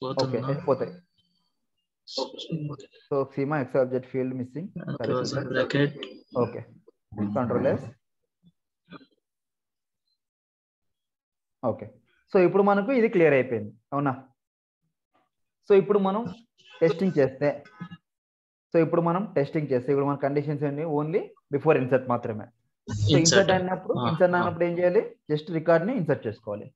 ఓకే, వెళ్ళిపోతాయి. So Seema X object field missing, okay, control yes, okay. So ఇప్పుడు మనకు ఇది క్లియర్ అయిపోయింది, అవునా. సో ఇప్పుడు మనం టెస్టింగ్ చేస్తే, ఇప్పుడు మన కండిషన్స్ అన్ని ఓన్లీ బిఫోర్ ఇన్సర్ట్ మాత్రమే. సో ఇన్సర్ట్ అయినప్పుడు ఏం చేయాలి, జస్ట్ రికార్డ్ ని ఇన్సర్ట్ చేసుకోవాలి.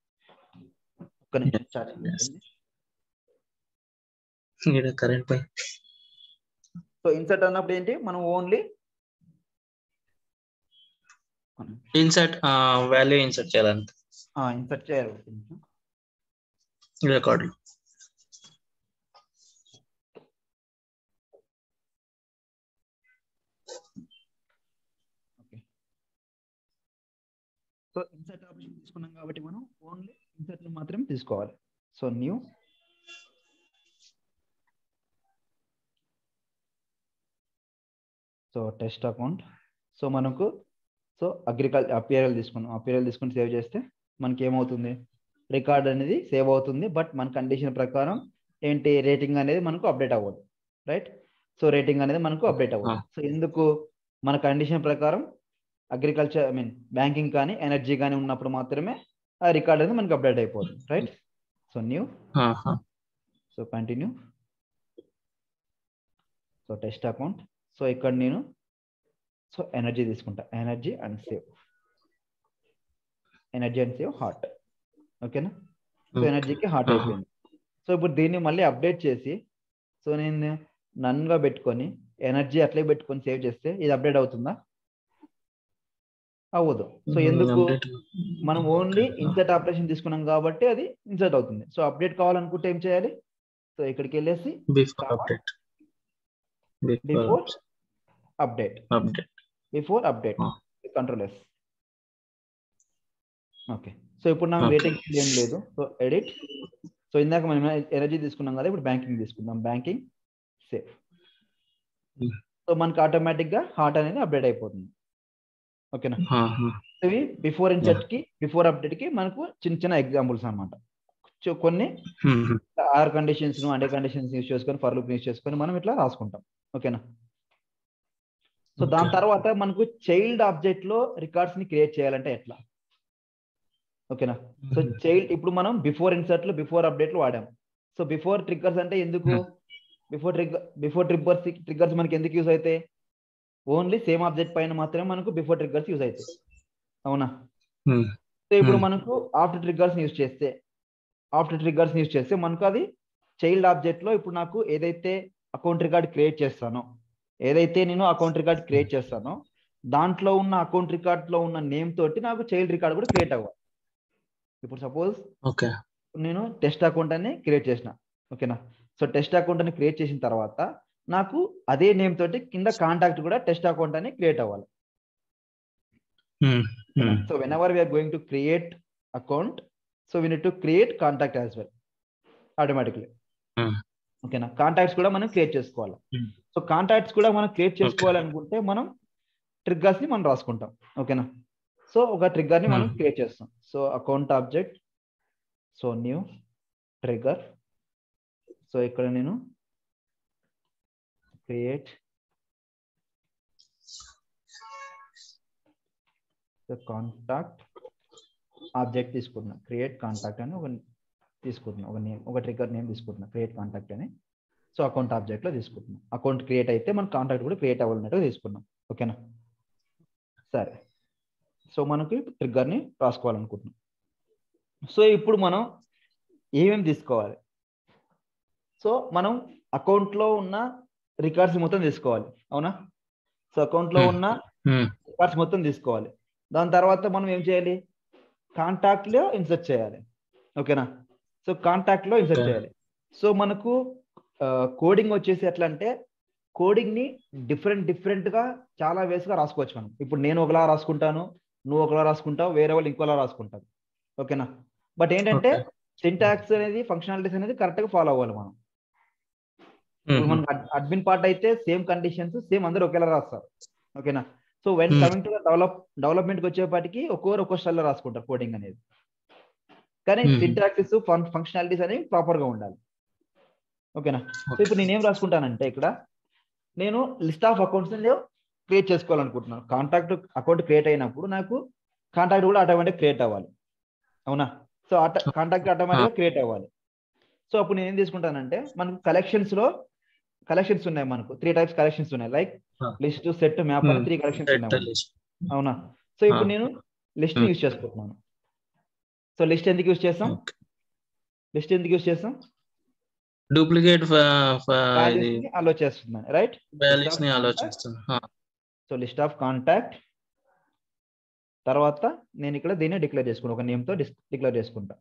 సో ఇన్సర్ట్ అన్నప్పుడు ఏంటి, మనం ఓన్లీ వాల్యూ ఇన్సర్ట్ చేయాలంటే ఇన్సర్ట్ చేయాలి రికార్డ్. సో ఇన్సర్ట్ ఆప్షన్ తీసుకున్నాం కాబట్టి మనం ఓన్లీ ఇన్సర్ట్ మాత్రమే తీసుకోవాలి. So new so test account. So మనకు సో అపీరియల్ తీసుకున్నాం. అపీరియల్ తీసుకుని సేవ్ చేస్తే మనకి ఏమవుతుంది, రికార్డ్ అనేది సేవ్ అవుతుంది. బట్ మన కండిషన్ ప్రకారం ఏంటి, రేటింగ్ అనేది మనకు అప్డేట్ అవ్వదు, రైట్? సో రేటింగ్ అనేది మనకు అప్డేట్ అవ్వదు. సో ఎందుకు, మన కండిషన్ ప్రకారం అగ్రికల్చర్ బ్యాంకింగ్ కానీ ఎనర్జీ కానీ ఉన్నప్పుడు మాత్రమే ఆ రికార్డ్ అనేది మనకి అప్డేట్ అయిపోతుంది, right? So new, so continue, so test account. So ఇక్కడ నేను సో ఎనర్జీ తీసుకుంటా, energy and save, energy and save heart. ఓకేనా? సో ఎనర్జీకి హార్ట్ అయిపోయింది. సో ఇప్పుడు దీన్ని మళ్ళీ అప్డేట్ చేసి సో నేను నన్గా పెట్టుకొని ఎనర్జీ అట్లే పెట్టుకొని సేవ్ చేస్తే ఇది అప్డేట్ అవుతుందా? అవ్వదు. సో ఎందుకు, మనం ఓన్లీ ఇన్సర్ట్ ఆపరేషన్ తీసుకున్నాం కాబట్టి అది ఇన్సర్ట్ అవుతుంది. సో అప్డేట్ కావాలనుకుంటే ఏం చేయాలి, సో ఇక్కడికి వెళ్ళేసి before update, before update, control yes. Okay. So ఇప్పుడు నాకు రేటింగ్ ఏం లేదు. So edit. సో ఇందాక మనం ఎనర్జీ తీసుకున్నాం కదా, ఇప్పుడు బ్యాంకింగ్ తీసుకుందాం. Banking save. సో మనకి ఆటోమేటిక్ గా హార్ట్ అనేది అప్డేట్ అయిపోతుంది. ఓకేనా? ఇవి బిఫోర్ ఇన్సర్ట్ కి బిఫోర్ అప్డేట్ కి మనకు చిన్న చిన్న ఎగ్జాంపుల్స్ అన్నమాట. కొన్ని ఆర్ కండిషన్స్ అండే కండిషన్స్ యూస్ చేసుకొని, ఫర్ లూప్ యూస్ చేసుకొని మనం ఇట్లా రాసుకుంటాం. ఓకేనా? సో దాని తర్వాత మనకు చైల్డ్ ఆబ్జెక్ట్ లో రికార్డ్స్ ని క్రియేట్ చేయాలంటే ఎట్లా? ఓకేనా? సో చైల్డ్ ఇప్పుడు మనం బిఫోర్ ఇన్సర్ట్ లో బిఫోర్ అప్డేట్ లో వాడాం. సో బిఫోర్ ట్రిగ్గర్స్ అంటే ఎందుకు, బిఫోర్ ట్రిగ్గర్స్ మనకి ఎందుకు యూజ్ అవుతాయి, ఓన్లీ సేమ్ ఆబ్జెక్ట్ పైన మాత్రమే మనకు బిఫోర్ ట్రిగ్గర్స్ యూజ్ అవుతాయి, అవునా? సో ఇప్పుడు మనకు ఆఫ్టర్ ట్రిగ్గర్స్ యూజ్ చేస్తే మనకు అది చైల్డ్ ఆబ్జెక్ట్ లో ఇప్పుడు నాకు ఏదైతే అకౌంట్ రికార్డ్ క్రియేట్ చేస్తానో, దాంట్లో ఉన్న అకౌంట్ రికార్డ్ లో ఉన్న నేమ్ తోటి నాకు చైల్డ్ రికార్డ్ కూడా క్రియేట్ అవ్వాలి. ఇప్పుడు సపోజ్ నేను టెస్ట్ అకౌంట్ అని క్రియేట్ చేసిన. ఓకేనా? సో టెస్ట్ అకౌంట్ అని క్రియేట్ చేసిన తర్వాత నాకు అదే నేమ్ తోటి కింద కాంటాక్ట్ కూడా టెస్ట్ అకౌంట్ అని క్రియేట్ అవ్వాలి. So whenever we are going to create account, so we need to create contact as well automatically. ఓకేనా? కాంటాక్ట్స్ కూడా మనం క్రియేట్ చేసుకోవాలి. సో కాంటాక్ట్స్ కూడా మనం క్రియేట్ చేసుకోవాలనుకుంటే మనం ట్రిగ్గర్స్ ని మనం రాసుకుంటాం. ఓకేనా? సో ఒక ట్రిగ్గర్ ని మనం క్రియేట్ చేస్తాం. So account object, so new trigger. So ఇక్కడ నేను క్రియేట్ కాంటాక్ట్ ఆబ్జెక్ట్ తీసుకుంటున్నా, క్రియేట్ కాంటాక్ట్ అని తీసుకుంటున్నా, ఒక ట్రిగ్గర్ నేమ్ తీసుకుంటున్నా, క్రియేట్ కాంటాక్ట్ అని. సో అకౌంట్ ఆబ్జెక్ట్ లో తీసుకుంటున్నాం. అకౌంట్ క్రియేట్ అయితే మన కాంటాక్ట్ కూడా క్రియేట్ అవ్వాలన్నట్టు తీసుకున్నాం. ఓకేనా? సరే. సో మనకి ట్రిగ్గర్ ని రాసుకోవాలనుకుంటున్నాం. సో ఇప్పుడు మనం ఏమేమి తీసుకోవాలి, సో మనం అకౌంట్ లో ఉన్న రికార్డ్స్ మొత్తం తీసుకోవాలి, అవునా? సో అకౌంట్ లో ఉన్న రికార్డ్స్ మొత్తం తీసుకోవాలి. దాని తర్వాత మనం ఏం చేయాలి, కాంటాక్ట్ లో ఇన్సర్ట్ చేయాలి. ఓకేనా? సో కాంటాక్ట్ లో ఇన్సర్ట్ చేయాలి. సో మనకు కోడింగ్ వచ్చేసి ఎట్లా అంటే, కోడింగ్ ని డిఫరెంట్ గా చాలా వేస్ గా రాసుకోవచ్చు మనం. ఇప్పుడు నేను ఒకలా రాసుకుంటాను, నువ్వు ఒకలా రాసుకుంటావు, వేరే వాళ్ళు ఇంకోలా రాసుకుంటారు. ఓకేనా? బట్ ఏంటంటే సింటాక్స్ అనేది, ఫంక్షనాలిటీస్ అనేది కరెక్ట్ గా ఫాలో అవ్వాలి మనం. ఇప్పుడు మనకి అడ్మిన్ పార్ట్ అయితే సేమ్ కండిషన్స్ సేమ్ అందరూ ఒకేలా రాస్తారు. ఓకేనా? So when coming to development కి వచ్చేపాటికి ఒక్కో స్టైల్లో రాసుకుంటారు కోడింగ్ అనేది. కానీ సింటాక్సిస్ ఫంక్షనాలిటీస్ అనేవి ప్రాపర్ గా ఉండాలి. ఓకేనా? సో ఇప్పుడు నేనేం రాసుకుంటానంటే, ఇక్కడ నేను లిస్ట్ ఆఫ్ అకౌంట్స్ క్రియేట్ చేసుకోవాలనుకుంటున్నాను. కాంటాక్ట్ అకౌంట్ క్రియేట్ అయినప్పుడు నాకు కాంటాక్ట్ కూడా ఆటోమేటిక్ క్రియేట్ అవ్వాలి, అవునా? సో కాంటాక్ట్ ఆటోమేటిక్ గా క్రియేట్ అవ్వాలి. సో అప్పుడు నేను ఏం తీసుకుంటానంటే, మనకు కలెక్షన్స్ ఉన్నాయి, మనకు 3 టైప్స్ కలెక్షన్స్ ఉన్నాయి. లైక్ లిస్ట్, సెట్, మ్యాప్ అని 3 కలెక్షన్స్ ఉన్నాయి, అవునా? సో ఇప్పుడు నేను లిస్ట్ యూజ్ చేసుకుంటున్నాను. సో లిస్ట్ ఎందుకు యూజ్ చేస్తాం, డూప్లికేట్ అలో చేస్తున్నాను, right? So list of contact తర్వాత నేను ఇక్కడ దీన్ని డిక్లేర్ చేసుకుంటా, ఒక నేమ్ తో డిక్లేర్ చేసుకుంటా.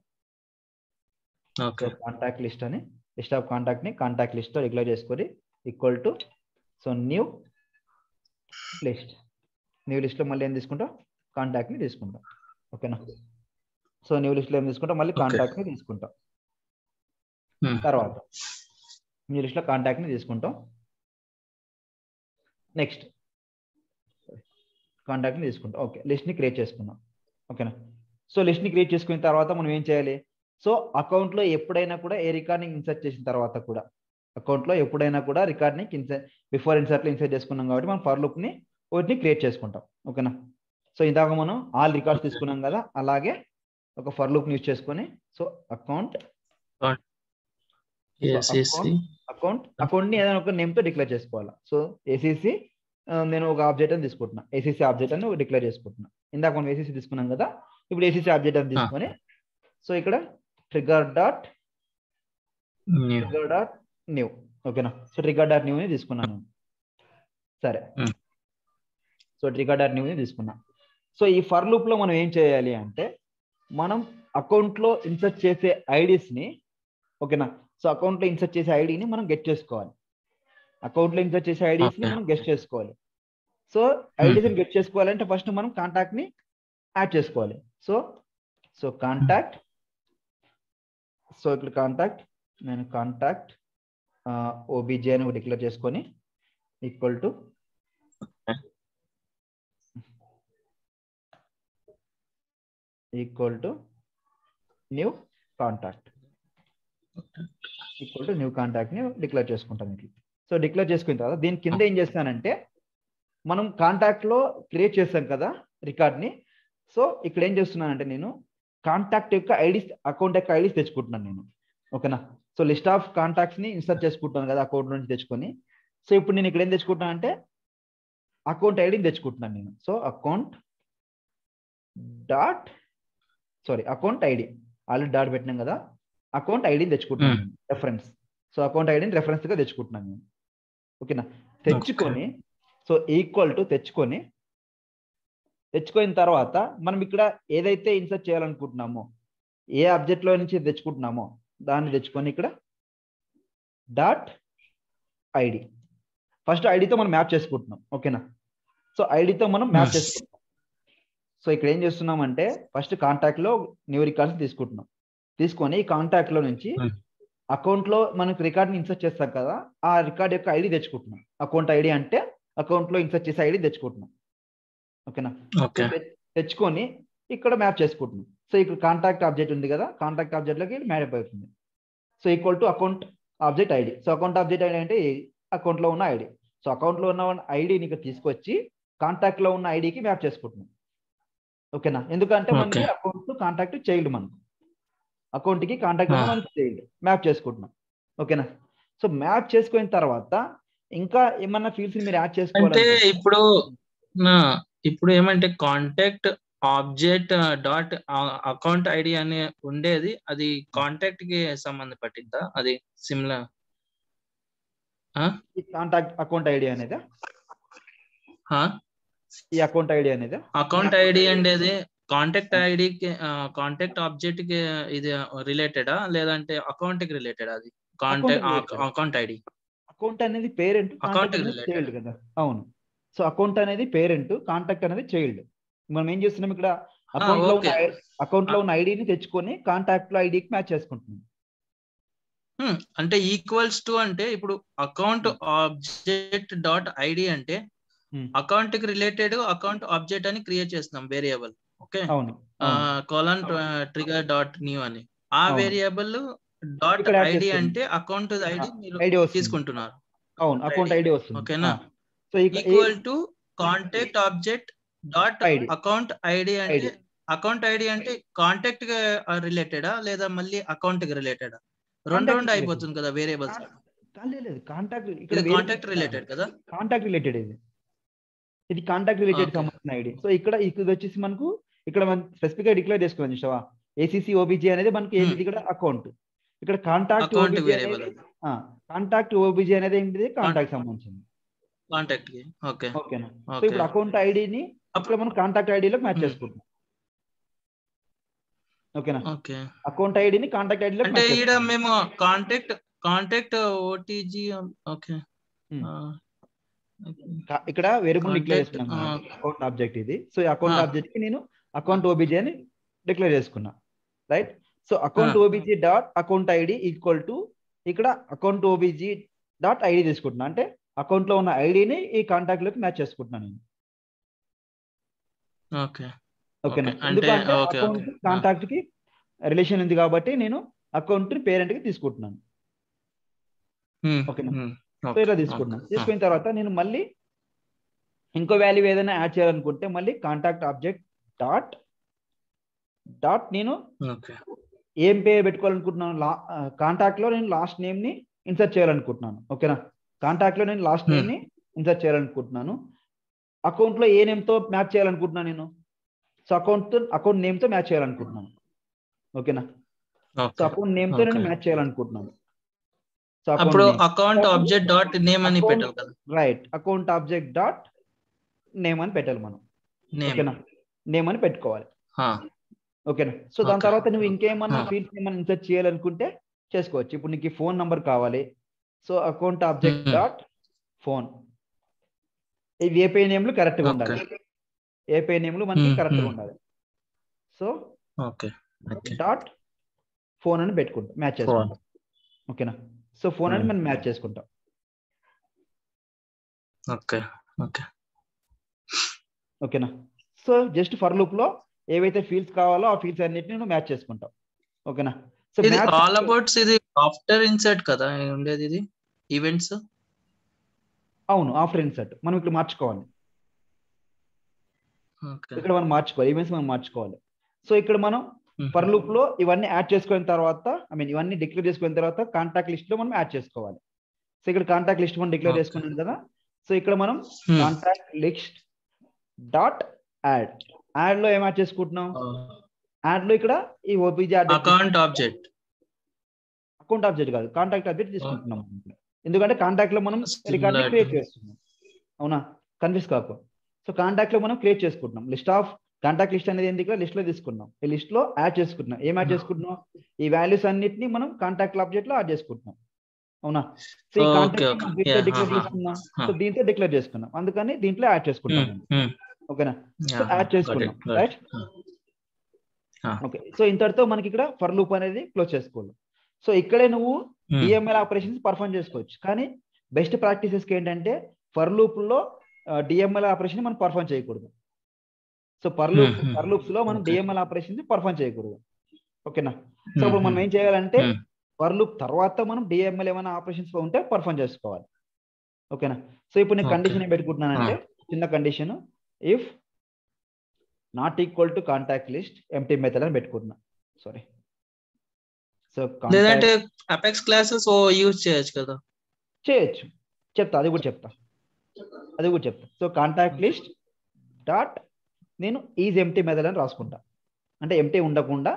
కాంటాక్ట్ లిస్ట్ అని, లిస్ట్ ఆఫ్ కాంటాక్ట్ ని కాంటాక్ట్ లిస్ట్ తో డిక్లేర్ చేసుకొని equal to so new list లో మళ్ళీ ఏం తీసుకుంటా, కాంటాక్ట్ ని తీసుకుంటా. ఓకేనా? సో న్యూ లిస్ట్ లో ఏం తీసుకుంటా, మళ్ళీ కాంటాక్ట్ ని తీసుకుంటాం. తర్వాత న్యూ లిస్ట్ లో కాంటాక్ట్ ని తీసుకుంటాం. నెక్స్ట్ కాంటాక్ట్ని తీసుకుంటాం. ఓకే, లిస్ట్ని క్రియేట్ చేసుకున్నాం. ఓకేనా. సో లిస్ట్ని క్రియేట్ చేసుకున్న తర్వాత మనం ఏం చేయాలి? సో అకౌంట్లో ఎప్పుడైనా కూడా ఏ రికార్డ్ని ఇన్సర్ట్ చేసిన తర్వాత కూడా అకౌంట్లో ఎప్పుడైనా కూడా రికార్డ్ని బిఫోర్ ఇన్సర్ట్లో ఇన్సర్ట్ చేసుకున్నాం కాబట్టి మనం ఫర్ లూప్ని ఒకటిని క్రియేట్ చేసుకుంటాం. ఓకేనా. సో ఇందాక మనం ఆల్ రికార్డ్స్ తీసుకున్నాం కదా, అలాగే ఒక ఫర్ లూప్ని యూజ్ చేసుకొని సో అకౌంట్ అకౌంట్ని ఏదైనా ఒక నేమ్తో డిక్లేర్ చేసుకోవాలి. సో ఏసీసీ నేను ఒక ఆబ్జెక్ట్ అని తీసుకుంటున్నా, ఏసీసీ ఆబ్జెక్ట్ అని డిక్లేర్ చేసుకుంటున్నా. ఇందాక మనం ఏసీసీ తీసుకున్నాం కదా, ఇప్పుడు ఏసీసీ ఆబ్జెక్ట్ అని తీసుకొని సో ఇక్కడ ట్రిగర్ డాట్ న్యూ. ఓకేనా. సో ట్రిగర్ డాట్ న్యూని తీసుకున్నాను. సరే, సో ట్రిగర్ డాట్ న్యూని తీసుకున్నా. సో ఈ ఫర్ లూప్ లో మనం ఏం చేయాలి అంటే మనం అకౌంట్ లో ఇన్సర్ట్ చేసే ఐడీస్ని, ఓకేనా, సో అకౌంట్ లో ఇన్సర్ట్ చేసే ఐడిని మనం గెట్ చేసుకోవాలి. అకౌంట్ లో ఇన్సర్ట్ చేసే ఐడీస్ని మనం గెట్ చేసుకోవాలి. సో ఐడీస్ని గెట్ చేసుకోవాలంటే ఫస్ట్ మనం కాంటాక్ట్ ని యాడ్ చేసుకోవాలి. సో కాంటాక్ట్, సో ఇక్కడ కాంటాక్ట్ నేను కాంటాక్ట్ ఓబీజే అని డిక్లేర్ చేసుకొని ఈక్వల్ టు న్యూ కాంటాక్ట్ ని డిక్లేర్ చేసుకుంటాం. సో డిక్లేర్ చేసుకున్న తర్వాత దీని కింద ఏం చేస్తానంటే మనం కాంటాక్ట్ లో క్రియేట్ చేస్తాం కదా రికార్డ్ ని. సో ఇక్కడ ఏం చేస్తున్నానంటే నేను కాంటాక్ట్ యొక్క ఐడీస్, అకౌంట్ యొక్క ఐడీస్ తెచ్చుకుంటున్నాను నేను. ఓకేనా. సో లిస్ట్ ఆఫ్ కాంటాక్ట్స్ ని ఇన్సర్ట్ చేసుకుంటాను కదా అకౌంట్ నుంచి తెచ్చుకొని. సో ఇప్పుడు నేను ఇక్కడ ఏం తెచ్చుకుంటున్నాను అంటే అకౌంట్ ఐడిని తెచ్చుకుంటున్నాను నేను. So account ID already dot పెట్టినాం కదా, అకౌంట్ ఐడిని తెచ్చుకుంటున్నాను రెఫరెన్స్. సో అకౌంట్ ఐడిని రెఫరెన్స్ గా తెచ్చుకుంటున్నాను నేను. ఓకేనా. తెచ్చుకొని సో ఈక్వల్ టు తెచ్చుకున్న తర్వాత మనం ఇక్కడ ఏదైతే ఇన్సర్ట్ చేయాలనుకుంటున్నామో, ఏ ఆబ్జెక్ట్ లో నుంచి తెచ్చుకుంటున్నామో దాన్ని తెచ్చుకొని ఇక్కడ డాట్ ఐడి, ఫస్ట్ ఐడితో మనం మ్యాప్ చేసుకుంటున్నాం. ఓకేనా. సో ఐడితో మనం మ్యాప్ చేసుకుంటున్నాం. సో ఇక్కడ ఏం చేస్తున్నామంటే ఫస్ట్ కాంటాక్ట్ లో న్యూ రికార్డ్స్ తీసుకుంటున్నాం. తీసుకొని ఈ కాంటాక్ట్ లో నుంచి అకౌంట్ లో మనకు రికార్డ్ని ఇన్సర్ట్ చేస్తాం కదా, ఆ రికార్డ్ యొక్క ఐడి తెచ్చుకుంటున్నాం. అకౌంట్ ఐడి అంటే అకౌంట్ లో ఇన్సర్ట్ చేసే ఐడి తెచ్చుకుంటున్నాం. ఓకేనా. తెచ్చుకొని ఇక్కడ మ్యాప్ చేసుకుంటున్నాం. సో ఇక్కడ కాంటాక్ట్ ఆబ్జెక్ట్ ఉంది కదా, కాంటాక్ట్ ఆబ్జెక్ట్ లోకి మ్యాప్ అవుతుంది. So equal to account object ID. So account object ID అంటే అకౌంట్ లో ఉన్న ఐడి. సో అకౌంట్ లో ఉన్న ఐడిని ఇక్కడ తీసుకొచ్చి కాంటాక్ట్ లో ఉన్న ఐడికి మ్యాప్ చేసుకుంటున్నాం. ఓకేనా. ఎందుకంటే మనకి అకౌంట్ కాంటాక్ట్ చైల్డ్, మనకు అకౌంట్ కి కాంటాక్ట్ మనకి చైల్డ్, మ్యాప్ చేసుకుంటున్నాం. ఓకేనా. సో మ్యాప్ చేసుకున్న తర్వాత ఇంకా ఏమన్నా ఫీల్డ్స్ మీరు యాడ్ చేసుకోవాలంటే ఇప్పుడు ఏమంటే contact object dot account ID అని ఉండేది, అది కాంటాక్ట్ కి సంబంధం పట్టిందా? అది సిమిలర్ కాంటాక్ట్ అకౌంట్ ఐడి అనేది ఈ అకౌంట్ ఐడి అనేది అకౌంట్ ఐడి అనేది కాంటాక్ట్ ఐడికి కాంటాక్ట్ ఆబ్జెక్ట్ కి ఇది రిలేటెడా లేదంటే అకౌంట్ కి రిలేటెడ్? అది అకౌంట్ ఐడి, అకౌంట్ అనేది పేరెంట్, కాంటాక్ట్ అనేది చైల్డ్ కదా. అవును. సో అకౌంట్ అనేది పేరెంట్, కాంటాక్ట్ అనేది చైల్డ్. మనం ఏం చేస్తున్నాం ఇక్కడ అకౌంట్ లో ఉన్న ఐడిని తెచ్చుకొని కాంటాక్ట్ లో ఐడికి మ్యాచ్ చేసుకుంటున్నాం. అంటే ఈక్వల్స్ టు అంటే ఇప్పుడు అకౌంట్ ఆబ్జెక్ట్ డాట్ ఐడి అంటే అకౌంట్ కి రిలేటెడ్ అకౌంట్ ఆబ్జెక్ట్ అని క్రియేట్ చేస్తున్నాం variable. Okay. Colon trigger dot new అని ఆ వేరియబుల్ డాట్ ఐడి అంటే అకౌంట్ ఐడి మీరు తీసుకుంటున్నారు. అవును, అకౌంట్ ఐడి వస్తుంది. ఓకేనా. So equal to contact object dot account ID అంటే అకౌంట్ ఐడి అంటే కాంటాక్ట్ కి రిలేటెడా లేదా మళ్ళీ అకౌంట్ కి రిలేటెడా? రెండు అయిపోతుంది కదా వేరియబుల్స్. కాంటాక్ట్ రిలేటెడ్ కదా, కాంటాక్ట్ రిలేటెడ్ ఇది కాంటాక్ట్ రిలేటెడ్ సంబంధించిన ఐడి. సో ఇక్కడ వచ్చేసి మనకు ఇక్కడ మనం స్పెసిఫిక్ గా డిక్లేర్ చేసుకోవాలి చూసావా, ఏసీసీ ఓబీజీ అనేది మనకి ఏంటిది ఇక్కడ అకౌంట్. ఇక్కడ కాంటాక్ట్ ఓబీజీ అనేది ఏంటిది కాంటాక్ట్ సంబంధించింది కాంటాక్ట్ కి. ఓకేనా. సో ఇప్పుడు అకౌంట్ ఐడిని అప్పుడు మనం కాంటాక్ట్ ఐడిలోకి మ్యాచ్ చేసుకుంటాం. ఓకేనా. అకౌంట్ ఐడిని కాంటాక్ట్ ఐడిలోకి అంటే ఇక్కడ మేము కాంటాక్ట్ ఓటీజీ. ఓకే. ఇక్కడ వేరియబుల్ డిక్లేర్ చేస్తున్నాం అకౌంట్ ఆబ్జెక్ట్ ఇది. సో ఈ అకౌంట్ ఆబ్జెక్ట్ కి నేను అకౌంట్ ఓబీజీ అని డిక్లేర్ చేసుకున్నా, right. So account OBG dot account ID equal to ఇక్కడ అకౌంట్ ఓబీజీ డాట్ ఐడి తీసుకుంటున్నా. అంటే అకౌంట్ లో ఉన్న ఐడిని ఈ కాంటాక్ట్ లోకి మ్యాచ్ చేసుకుంటున్నాను నేను. ఓకే ఓకేనా, ఓకే అంటే ఎందుకంటే ఓకే ఓకే అకౌంట్ కాంటాక్ట్ కి రిలేషన్ ఉంది కాబట్టి నేను అకౌంట్ పేరెంట్ కి తీసుకుంటున్నాను. ఓకేనా, సో ఇలా తీసుకుంటున్నాను. తీసుకున్న తర్వాత నేను మళ్ళీ ఇంకో వాల్యూ ఏదైనా యాడ్ చేయాలనుకుంటే మళ్ళీ కాంటాక్ట్ ఆబ్జెక్ట్ డాట్ డాట్ నేను ఏం పేరు పెట్టుకోవాలనుకుంటున్నాను, కాంటాక్ట్ లో నేను లాస్ట్ నేమ్ ని ఇన్సర్ట్ చేయాలనుకుంటున్నాను. ఓకేనా, కాంటాక్ట్ లో నేను లాస్ట్ నేమ్ ని ఇన్సర్ట్ చేయాలనుకుంటున్నాను. అకౌంట్ లో ఏ నేమ్ తో మ్యాచ్ చేయాలనుకుంటున్నాను నేను, సో అకౌంట్ నేమ్ తో మ్యాచ్ చేయాలనుకుంటున్నాను. ఓకేనా, సో అకౌంట్ నేమ్ తో నేను మ్యాచ్ చేయాలనుకుంటున్నాను. So account object dot name అని పెట్టాలి కదా. Right, account object dot name అని పెట్టాలి మనం. ఓకేనా, నేమ్ అని పెట్టుకోవాలి. ఓకేనా, సో దాని తర్వాత నువ్వు ఇంకేమన్నా ఫీల్డ్స్ ఏమన్నా ఇన్సర్ట్ చేయాలనుకుంటే చేసుకోవచ్చు. ఇప్పుడు నీకు ఫోన్ నంబర్ కావాలి, so account object dot phone. ఇవి ఏపీఐ నేమ్లు కరెక్ట్ గా ఉండాలి, ఏపీఐ నేమ్లు మనకి కరెక్ట్ గా ఉండాలి. సో డాట్ ఫోన్ అని పెట్టుకుంటాం, మ్యాచ్ చేసుకుంటాం. ఓకేనా, సో ఫోన్ అని మనం మ్యాచ్ చేసుకుంటాం. ఓకేనా, సో జస్ట్ ఫర్ లూప్ లో ఏవైతే ఫీల్డ్స్ కావాలో ఆ ఫీల్డ్స్ అన్నిటిని నువ్వు మ్యాచ్ చేసుకుంటాం. ఓకేనా, సో ఇది ఆల్ అబౌట్స్ ఇది ఆఫ్టర్ ఇన్సర్ట్ కదా ఉండేది, ఇది ఈవెంట్స్. అవును, ఆఫ్టర్ ఇన్సర్ట్ మనం ఇక్కడ మార్చుకోవాలి, ఇక్కడ మనం మార్చుకోవాలి, ఈవెంట్స్ మనం మార్చుకోవాలి. సో ఇక్కడ మనం ఫర్ లూప్ లో ఇవన్నీ యాడ్ చేసుకున్న తర్వాత, ఇవన్నీ డిక్లేర్ చేసుకున్న తర్వాత కాంటాక్ట్ లిస్ట్ లో మనం యాడ్ చేసుకోవాలి. సో ఇక్కడ కాంటాక్ట్ లిస్ట్ మనం డిక్లేర్ చేసుకున్నాం కదా, సో ఇక్కడ మనం contact list dot add, add లో ఏం యాడ్ చేసుకుంటున్నాం, యాడ్ లో ఇక్కడ ఈ ఓపీజీ అకౌంట్ ఆబ్జెక్ట్ కాదు, కాంటాక్ట్ ఆబ్జెక్ట్ తీసుకుంటున్నాం. ఎందుకంటే కాంటాక్ట్ లో మనం రికార్డ్ క్రియేట్ చేస్తున్నాం. అవునా, కన్ఫ్యూజ్ కాకు. సో కాంటాక్ట్ లో మనం క్రియేట్ చేసుకుంటున్నాం. లిస్ట్ ఆఫ్ కాంటాక్ట్ లిస్ట్ అనేది ఏంటి, లిస్ట్ లో తీసుకున్నాం. ఈ లిస్ట్ లో యాడ్ చేసుకుంటున్నాం. ఏం యాడ్ చేసుకుంటున్నాం, ఈ వాల్యూస్ అన్నిటిని మనం కాంటాక్ట్ ఆబ్జెక్ట్ లో యాడ్ చేసుకుంటున్నాం. అవునా, సో ఈ కాంటాక్ట్ డిక్లేర్ చేసుకున్నాం, సో దీంతో డిక్లేర్ చేసుకున్నాం, అందుకని దీంట్లో యాడ్ చేసుకుంటాం. ఓకేనా, సో యాడ్ చేసుకున్నాం. Right, okay. సో ఇంతటితో మనకి ఇక్కడ ఫర్ లూప్ అనేది క్లోజ్ చేసుకోవాలి. సో ఇక్కడే నువ్వు డిఎంఎల్ ఆపరేషన్స్ పర్ఫామ్ చేసుకోవచ్చు. కానీ బెస్ట్ ప్రాక్టీసెస్ ఏంటంటే ఫర్ లూప్ లో డిఎంఎల్ ఆపరేషన్ మనం పర్ఫామ్ చేయకూడదు. సో ఫర్ లూప్స్ లో మనం డిఎంఎల్ ఆపరేషన్ పర్ఫామ్ చేయకూడదు. ఓకేనా, సో ఇప్పుడు మనం ఏం చేయాలంటే ఫర్ లూప్ తర్వాత మనం డిఎంఎల్ ఏమైనా ఆపరేషన్స్ ఉంటే పర్ఫామ్ చేసుకోవాలి. ఓకేనా, సో ఇప్పుడు నేను కండిషన్ ఏం పెట్టుకుంటున్నానంటే చిన్న condition, if not equal to contact list empty method అని పెట్టుకుంటున్నా. సారీ, సో లేదంటే అపెక్స్ క్లాసెస్ యూజ్ చేయొచ్చు కదా. చేయొచ్చు, చెప్తా, అది కూడా చెప్తా. సో కాంటాక్ట్ లిస్ట్ డాట్ నేను ఈజ్ ఎంప్టీ మెథడ్ అని రాసుకుంటా. అంటే ఎంప్టీ ఉండకుండా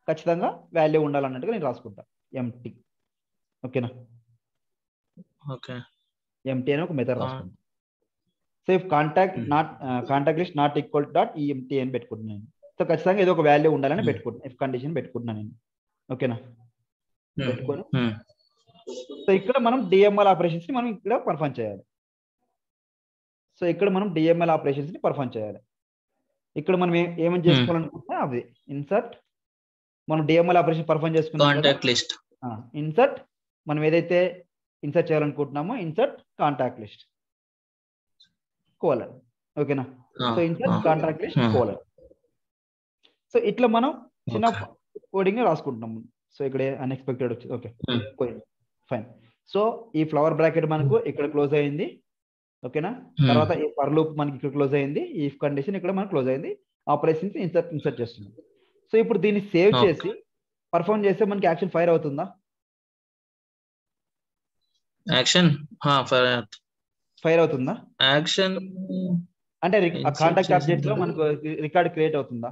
ఖచ్చితంగా వాల్యూ ఉండాలన్నట్టుగా నేను రాసుకుంటా, ఎంప్టీ. ఓకేనా, ఎంప్టీ అని ఒక మెథడ్ రాసుకుంటా. So if contact list not equal dot ఈ ఎంప్టీ అని పెట్టుకుంటున్నాను. సో ఖచ్చితంగా ఏదో ఒక వాల్యూ ఉండాలని పెట్టుకుంటున్నాను, ఇఫ్ కండిషన్ పెట్టుకుంటున్నాను నేను. ఓకేనా, పెట్టుకొని సో ఇక్కడ మనం డిఎంఎల్ ఆపరేషన్స్ ని మనం ఇక్కడ పర్ఫామ్ చేయాలి. సో ఇక్కడ మనం డిఎంఎల్ ఆపరేషన్స్ ని పర్ఫామ్ చేయాలి. ఇక్కడ మనం ఏమని చేసుకోవాలనుకుంటున్నా అది ఇన్సర్ట్, మనం డిఎంఎల్ ఆపరేషన్ పర్ఫామ్ చేసుకున్నాం కదా, ఇన్సర్ట్ మనం ఏదైతే ఇన్సర్ట్ చేయాలనుకుంటున్నామో ఇన్సర్ట్ కాంటాక్ట్ లిస్ట్ కోలన్. ఓకేనా, so insert contact list colon. So ఇట్లా మనం చిన్న కోడింగ్ రాసుకుంటున్నాము. సో ఇక్కడ అన్ఎక్స్పెక్టెడ్ వచ్చింది. Okay, fine. సో ఈ ఫ్లవర్ బ్రాకెట్ మనకు ఇక్కడ క్లోజ్ అయింది. ఓకేనా, తర్వాత ఈ ఫర్ లూప్ మనకి ఇక్కడ క్లోజ్ అయింది, ఈ ఇఫ్ కండిషన్ ఇక్కడ మనకి క్లోజ్ అయింది, ఆపరేషన్స్ ఇన్సర్ట్ చేస్తున్నాం. సో ఇప్పుడు దీన్ని సేవ్ చేసి పర్ఫామ్ చేస్తే మనకి యాక్షన్ ఫైర్ అవుతుందా? యాక్షన్ ఫైర్ అవుతుందా? యాక్షన్ అంటే కాంటాక్ట్ ఆబ్జెక్ట్ లో మనకు రికార్డ్ క్రియేట్ అవుతుందా?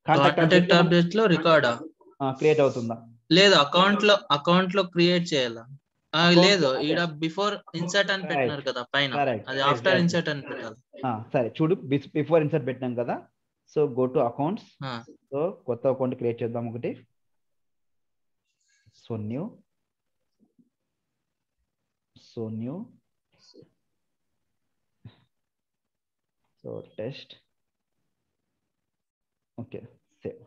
కాంటాక్ట్ ఆబ్జెక్ట్ లో రికార్డా క్రియేట్ అవుతుందా? లేదు, అకౌంట్ లో క్రియేట్ చేయాలా? లేదు, ఈడ బిఫోర్ ఇన్సర్ట్ అని పెట్టినారు కదా పైన, అది ఆఫ్టర్ ఇన్సర్ట్ అని పెట్టాలి. సరే చూడు, బిఫోర్ ఇన్సర్ట్ పెట్టినాం కదా. So go to accounts. So కొత్త అకౌంట్ క్రియేట్ చేద్దాం ఒకటి. So new so test. Okay, save.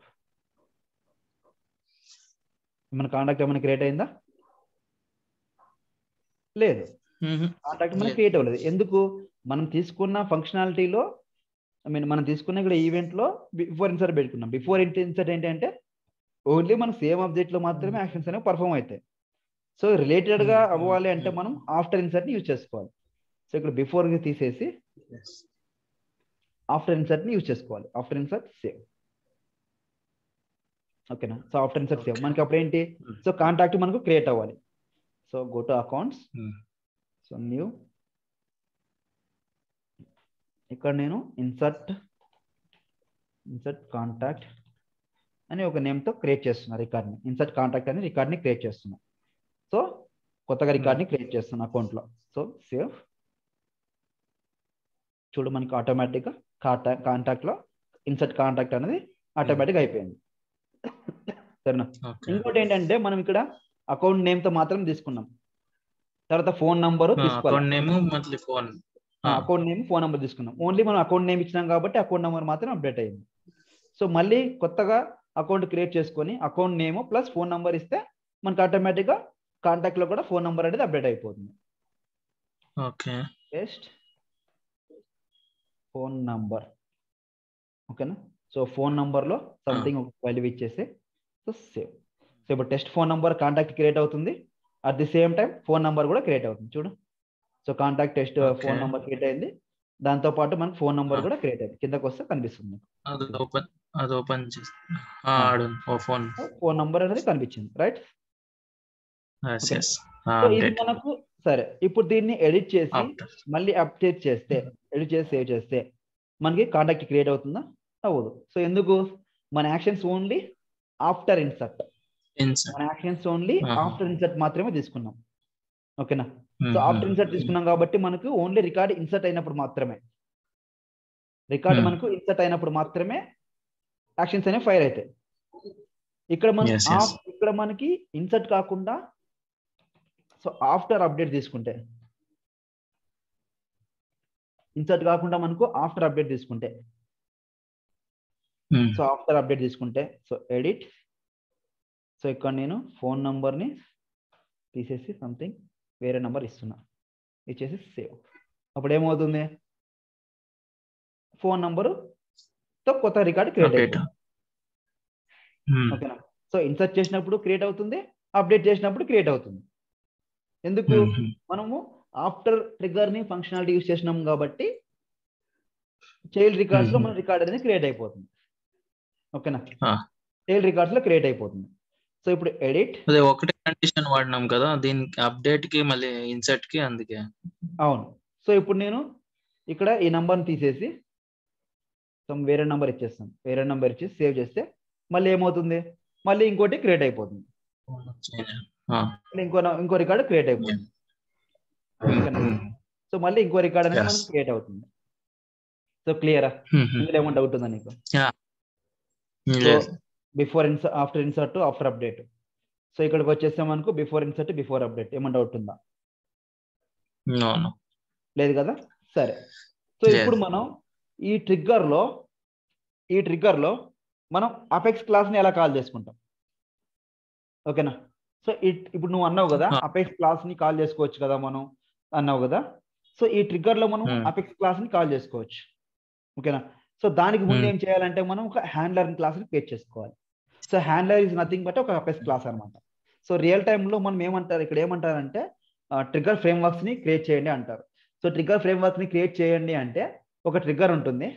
మన కాంటాక్ట్ ఏమైనా క్రియేట్ అయిందా? లేదు, కాంటాక్ట్ మనకి క్రియేట్ అవ్వలేదు. ఎందుకు? మనం తీసుకున్న ఫంక్షనాలిటీలో మనం తీసుకున్న ఇక్కడ ఈవెంట్లో బిఫోర్ ఇన్సర్ట్ పెట్టుకున్నాం. బిఫోర్ ఇన్సర్ట్ ఏంటంటే ఓన్లీ మన సేమ్ ఆబ్జెక్ట్ లో మాత్రమే యాక్షన్స్ అనేవి పర్ఫామ్ అవుతాయి. సో రిలేటెడ్ గా అవ్వాలి అంటే మనం ఆఫ్టర్ ఇన్సర్ట్ ని యూజ్ చేసుకోవాలి. సో ఇక్కడ బిఫోర్ ని తీసేసి ఆఫ్టర్ ఇన్సర్ట్ ని యూజ్ చేసుకోవాలి. After insert save. ఓకేనా? సో ఆఫ్టర్ ఇన్సర్ట్ సేవ్ మనకి అప్పుడు ఏంటి, సో కాంటాక్ట్ మనకు క్రియేట్ అవ్వాలి. So go to accounts, so new, ఇక్కడ నేను ఇన్సర్ట్ కాంటాక్ట్ అని ఒక నేమ్ తో క్రియేట్ చేస్తున్నా రికార్డ్ ని. ఇన్సర్ట్ కాంటాక్ట్ అని రికార్డ్ ని క్రియేట్ చేస్తున్నా. సో కొత్తగా రికార్డ్ ని క్రియేట్ చేస్తున్నా అకౌంట్ లో. So save. చూడు మనకి ఆటోమేటిక్ గా కాంటాక్ట్ లో ఇన్సర్ట్ కాంటాక్ట్ అనేది ఆటోమేటిక్ అయిపోయింది. సరేనా? ఇంకోటి ఏంటంటే మనం ఇక్కడ అకౌంట్ నేమ్ తో మాత్రం తీసుకున్నాం, తర్వాత ఫోన్ నంబరు తీసుకోవాలి. అకౌంట్ నేమ్ ఫోన్ నెంబర్ తీసుకున్నాం. ఓన్లీ మనం అకౌంట్ నేమ్ ఇచ్చినాం కాబట్టి అకౌంట్ నెంబర్ మాత్రం అప్డేట్ అయ్యింది. సో మళ్ళీ కొత్తగా అకౌంట్ క్రియేట్ చేసుకొని account name plus phone number ఇస్తే మనకి ఆటోమేటిక్ గా కాంటాక్ట్ లో కూడా ఫోన్ నంబర్ అనేది అప్డేట్ అయిపోతుంది. Okay, paste phone number. ఓకేనా? సో ఫోన్ నంబర్ లో సంథింగ్ ఒక వాల్యూ ఇచ్చేసి సో సేవ్. సో ఇప్పుడు test phone number contact create అవుతుంది, at the same time phone number కూడా క్రియేట్ అవుతుంది. చూడు, so contact test phone number create అయింది, దాంతో పాటు మనకు ఫోన్ నంబర్ కూడా క్రియేట్ అయింది. కిందకి వస్తే కనిపిస్తుంది, ఫోన్ నంబర్ అనేది కనిపించింది. రైట్? సో ఇది మనకు సరే. ఇప్పుడు దీన్ని ఎడిట్ చేసి మళ్ళీ అప్డేట్ చేస్తే, ఎడిట్ చేసి సేవ్ చేస్తే మనకి కాంటాక్ట్ క్రియేట్ అవుతుందా? అవ్వదు. సో ఎందుకు? మన యాక్షన్స్ ఓన్లీ ఆఫ్టర్ ఇన్సర్ట్, మన యాక్షన్స్ ఓన్లీ ఆఫ్టర్ ఇన్సర్ట్ మాత్రమే తీసుకున్నాం. ఓకేనా? సో ఆఫ్టర్ ఇన్సర్ట్ తీసుకున్నాం కాబట్టి మనకు ఓన్లీ రికార్డ్ ఇన్సర్ట్ అయినప్పుడు మాత్రమే, రికార్డ్ మనకు ఇన్సర్ట్ అయినప్పుడు మాత్రమే యాక్షన్స్ అనేవి ఫైర్ అవుతాయి. ఇక్కడ మనం ఇక్కడ మనకి ఇన్సర్ట్ కాకుండా సో ఆఫ్టర్ అప్డేట్ తీసుకుంటే, ఇన్సర్ట్ కాకుండా మనకు ఆఫ్టర్ అప్డేట్ తీసుకుంటే, సో ఆఫ్టర్ అప్డేట్ తీసుకుంటే సో ఎడిట్, సో ఇక్కడ నేను ఫోన్ నంబర్ని తీసేసి సంథింగ్ వేరే నంబర్ ఇస్తున్నా, ఇచ్చేసి సేవ్. అప్పుడు ఏమవుతుంది, ఫోన్ నంబరుతో కొత్త రికార్డ్ క్రియేట్ అవుతుంది. ఓకేనా? సో ఇన్సర్ట్ చేసినప్పుడు క్రియేట్ అవుతుంది, అప్డేట్ చేసినప్పుడు క్రియేట్ అవుతుంది. ఎందుకు? మనము ఆఫ్టర్ ట్రిగ్గర్ ని ఫంక్షనాలిటీ యూజ్ చేసినాం కాబట్టి చైల్డ్ రికార్డ్స్ లో మన రికార్డ్ అనేది క్రియేట్ అయిపోతుంది. ఓకేనా? చైల్డ్ రికార్డ్స్ లో క్రియేట్ అయిపోతుంది. సో ఇప్పుడు ఎడిట్, అదే ఒకటే కండిషన్ వాడినాం కదా దీనికి, అప్డేట్ కి మళ్ళీ ఇన్సర్ట్ కి, అందుకే. అవును. సో ఇప్పుడు నేను ఇక్కడ ఈ నంబర్ని తీసేసి వేరే నంబర్ ఇచ్చేస్తాను, వేరే నంబర్ ఇచ్చి సేవ్ చేస్తే మళ్ళీ ఏమవుతుంది, మళ్ళీ ఇంకోటి క్రియేట్ అయిపోతుంది, ఇంకో రికార్డ్ క్రియేట్ అయిపోతుంది. సో మళ్ళీ ఇంకో రికార్డ్ అనేది మనకు క్రియేట్ అవుతుంది. సో క్లియరా? ఇందులో ఏమైనా డౌట్ ఉందా నీకు? So before insert, after insert, after update. So ఇక్కడికి వచ్చేస్తే మనకు బిఫోర్ ఇన్సర్ట్, బిఫోర్ అప్డేట్. ఏమైనా డౌట్ ఉందా? లేదు కదా? సరే. సో ఇప్పుడు మనం ఈ ట్రిగ్గర్ లో మనం అపెక్స్ క్లాస్ ని ఎలా కాల్ చేసుకుంటాం? ఓకేనా? సో ఇప్పుడు నువ్వు అన్నావు కదా అపెక్స్ క్లాస్ ని కాల్ చేసుకోవచ్చు కదా మనం అన్నావు కదా. సో ఈ ట్రిగ్గర్ లో మనం అపెక్స్ క్లాస్ ని కాల్ చేసుకోవచ్చు. ఓకేనా? సో దానికి ముందు ఏం చేయాలంటే మనం ఒక హ్యాండ్లర్ క్లాస్ ని క్రియేట్ చేసుకోవాలి. So handler is nothing but ఒక అపెక్స్ క్లాస్ అనమాట. సో రియల్ టైంలో మనం ఏమంటారు, ఇక్కడ ఏమంటారంటే ట్రిగ్గర్ ఫ్రేమ్ వర్క్స్ ని క్రియేట్ చేయండి అంటారు. సో ట్రిగ్గర్ ఫ్రేమ్ వర్క్ ని క్రియేట్ చేయండి అంటే ఒక ట్రిగ్గర్ ఉంటుంది,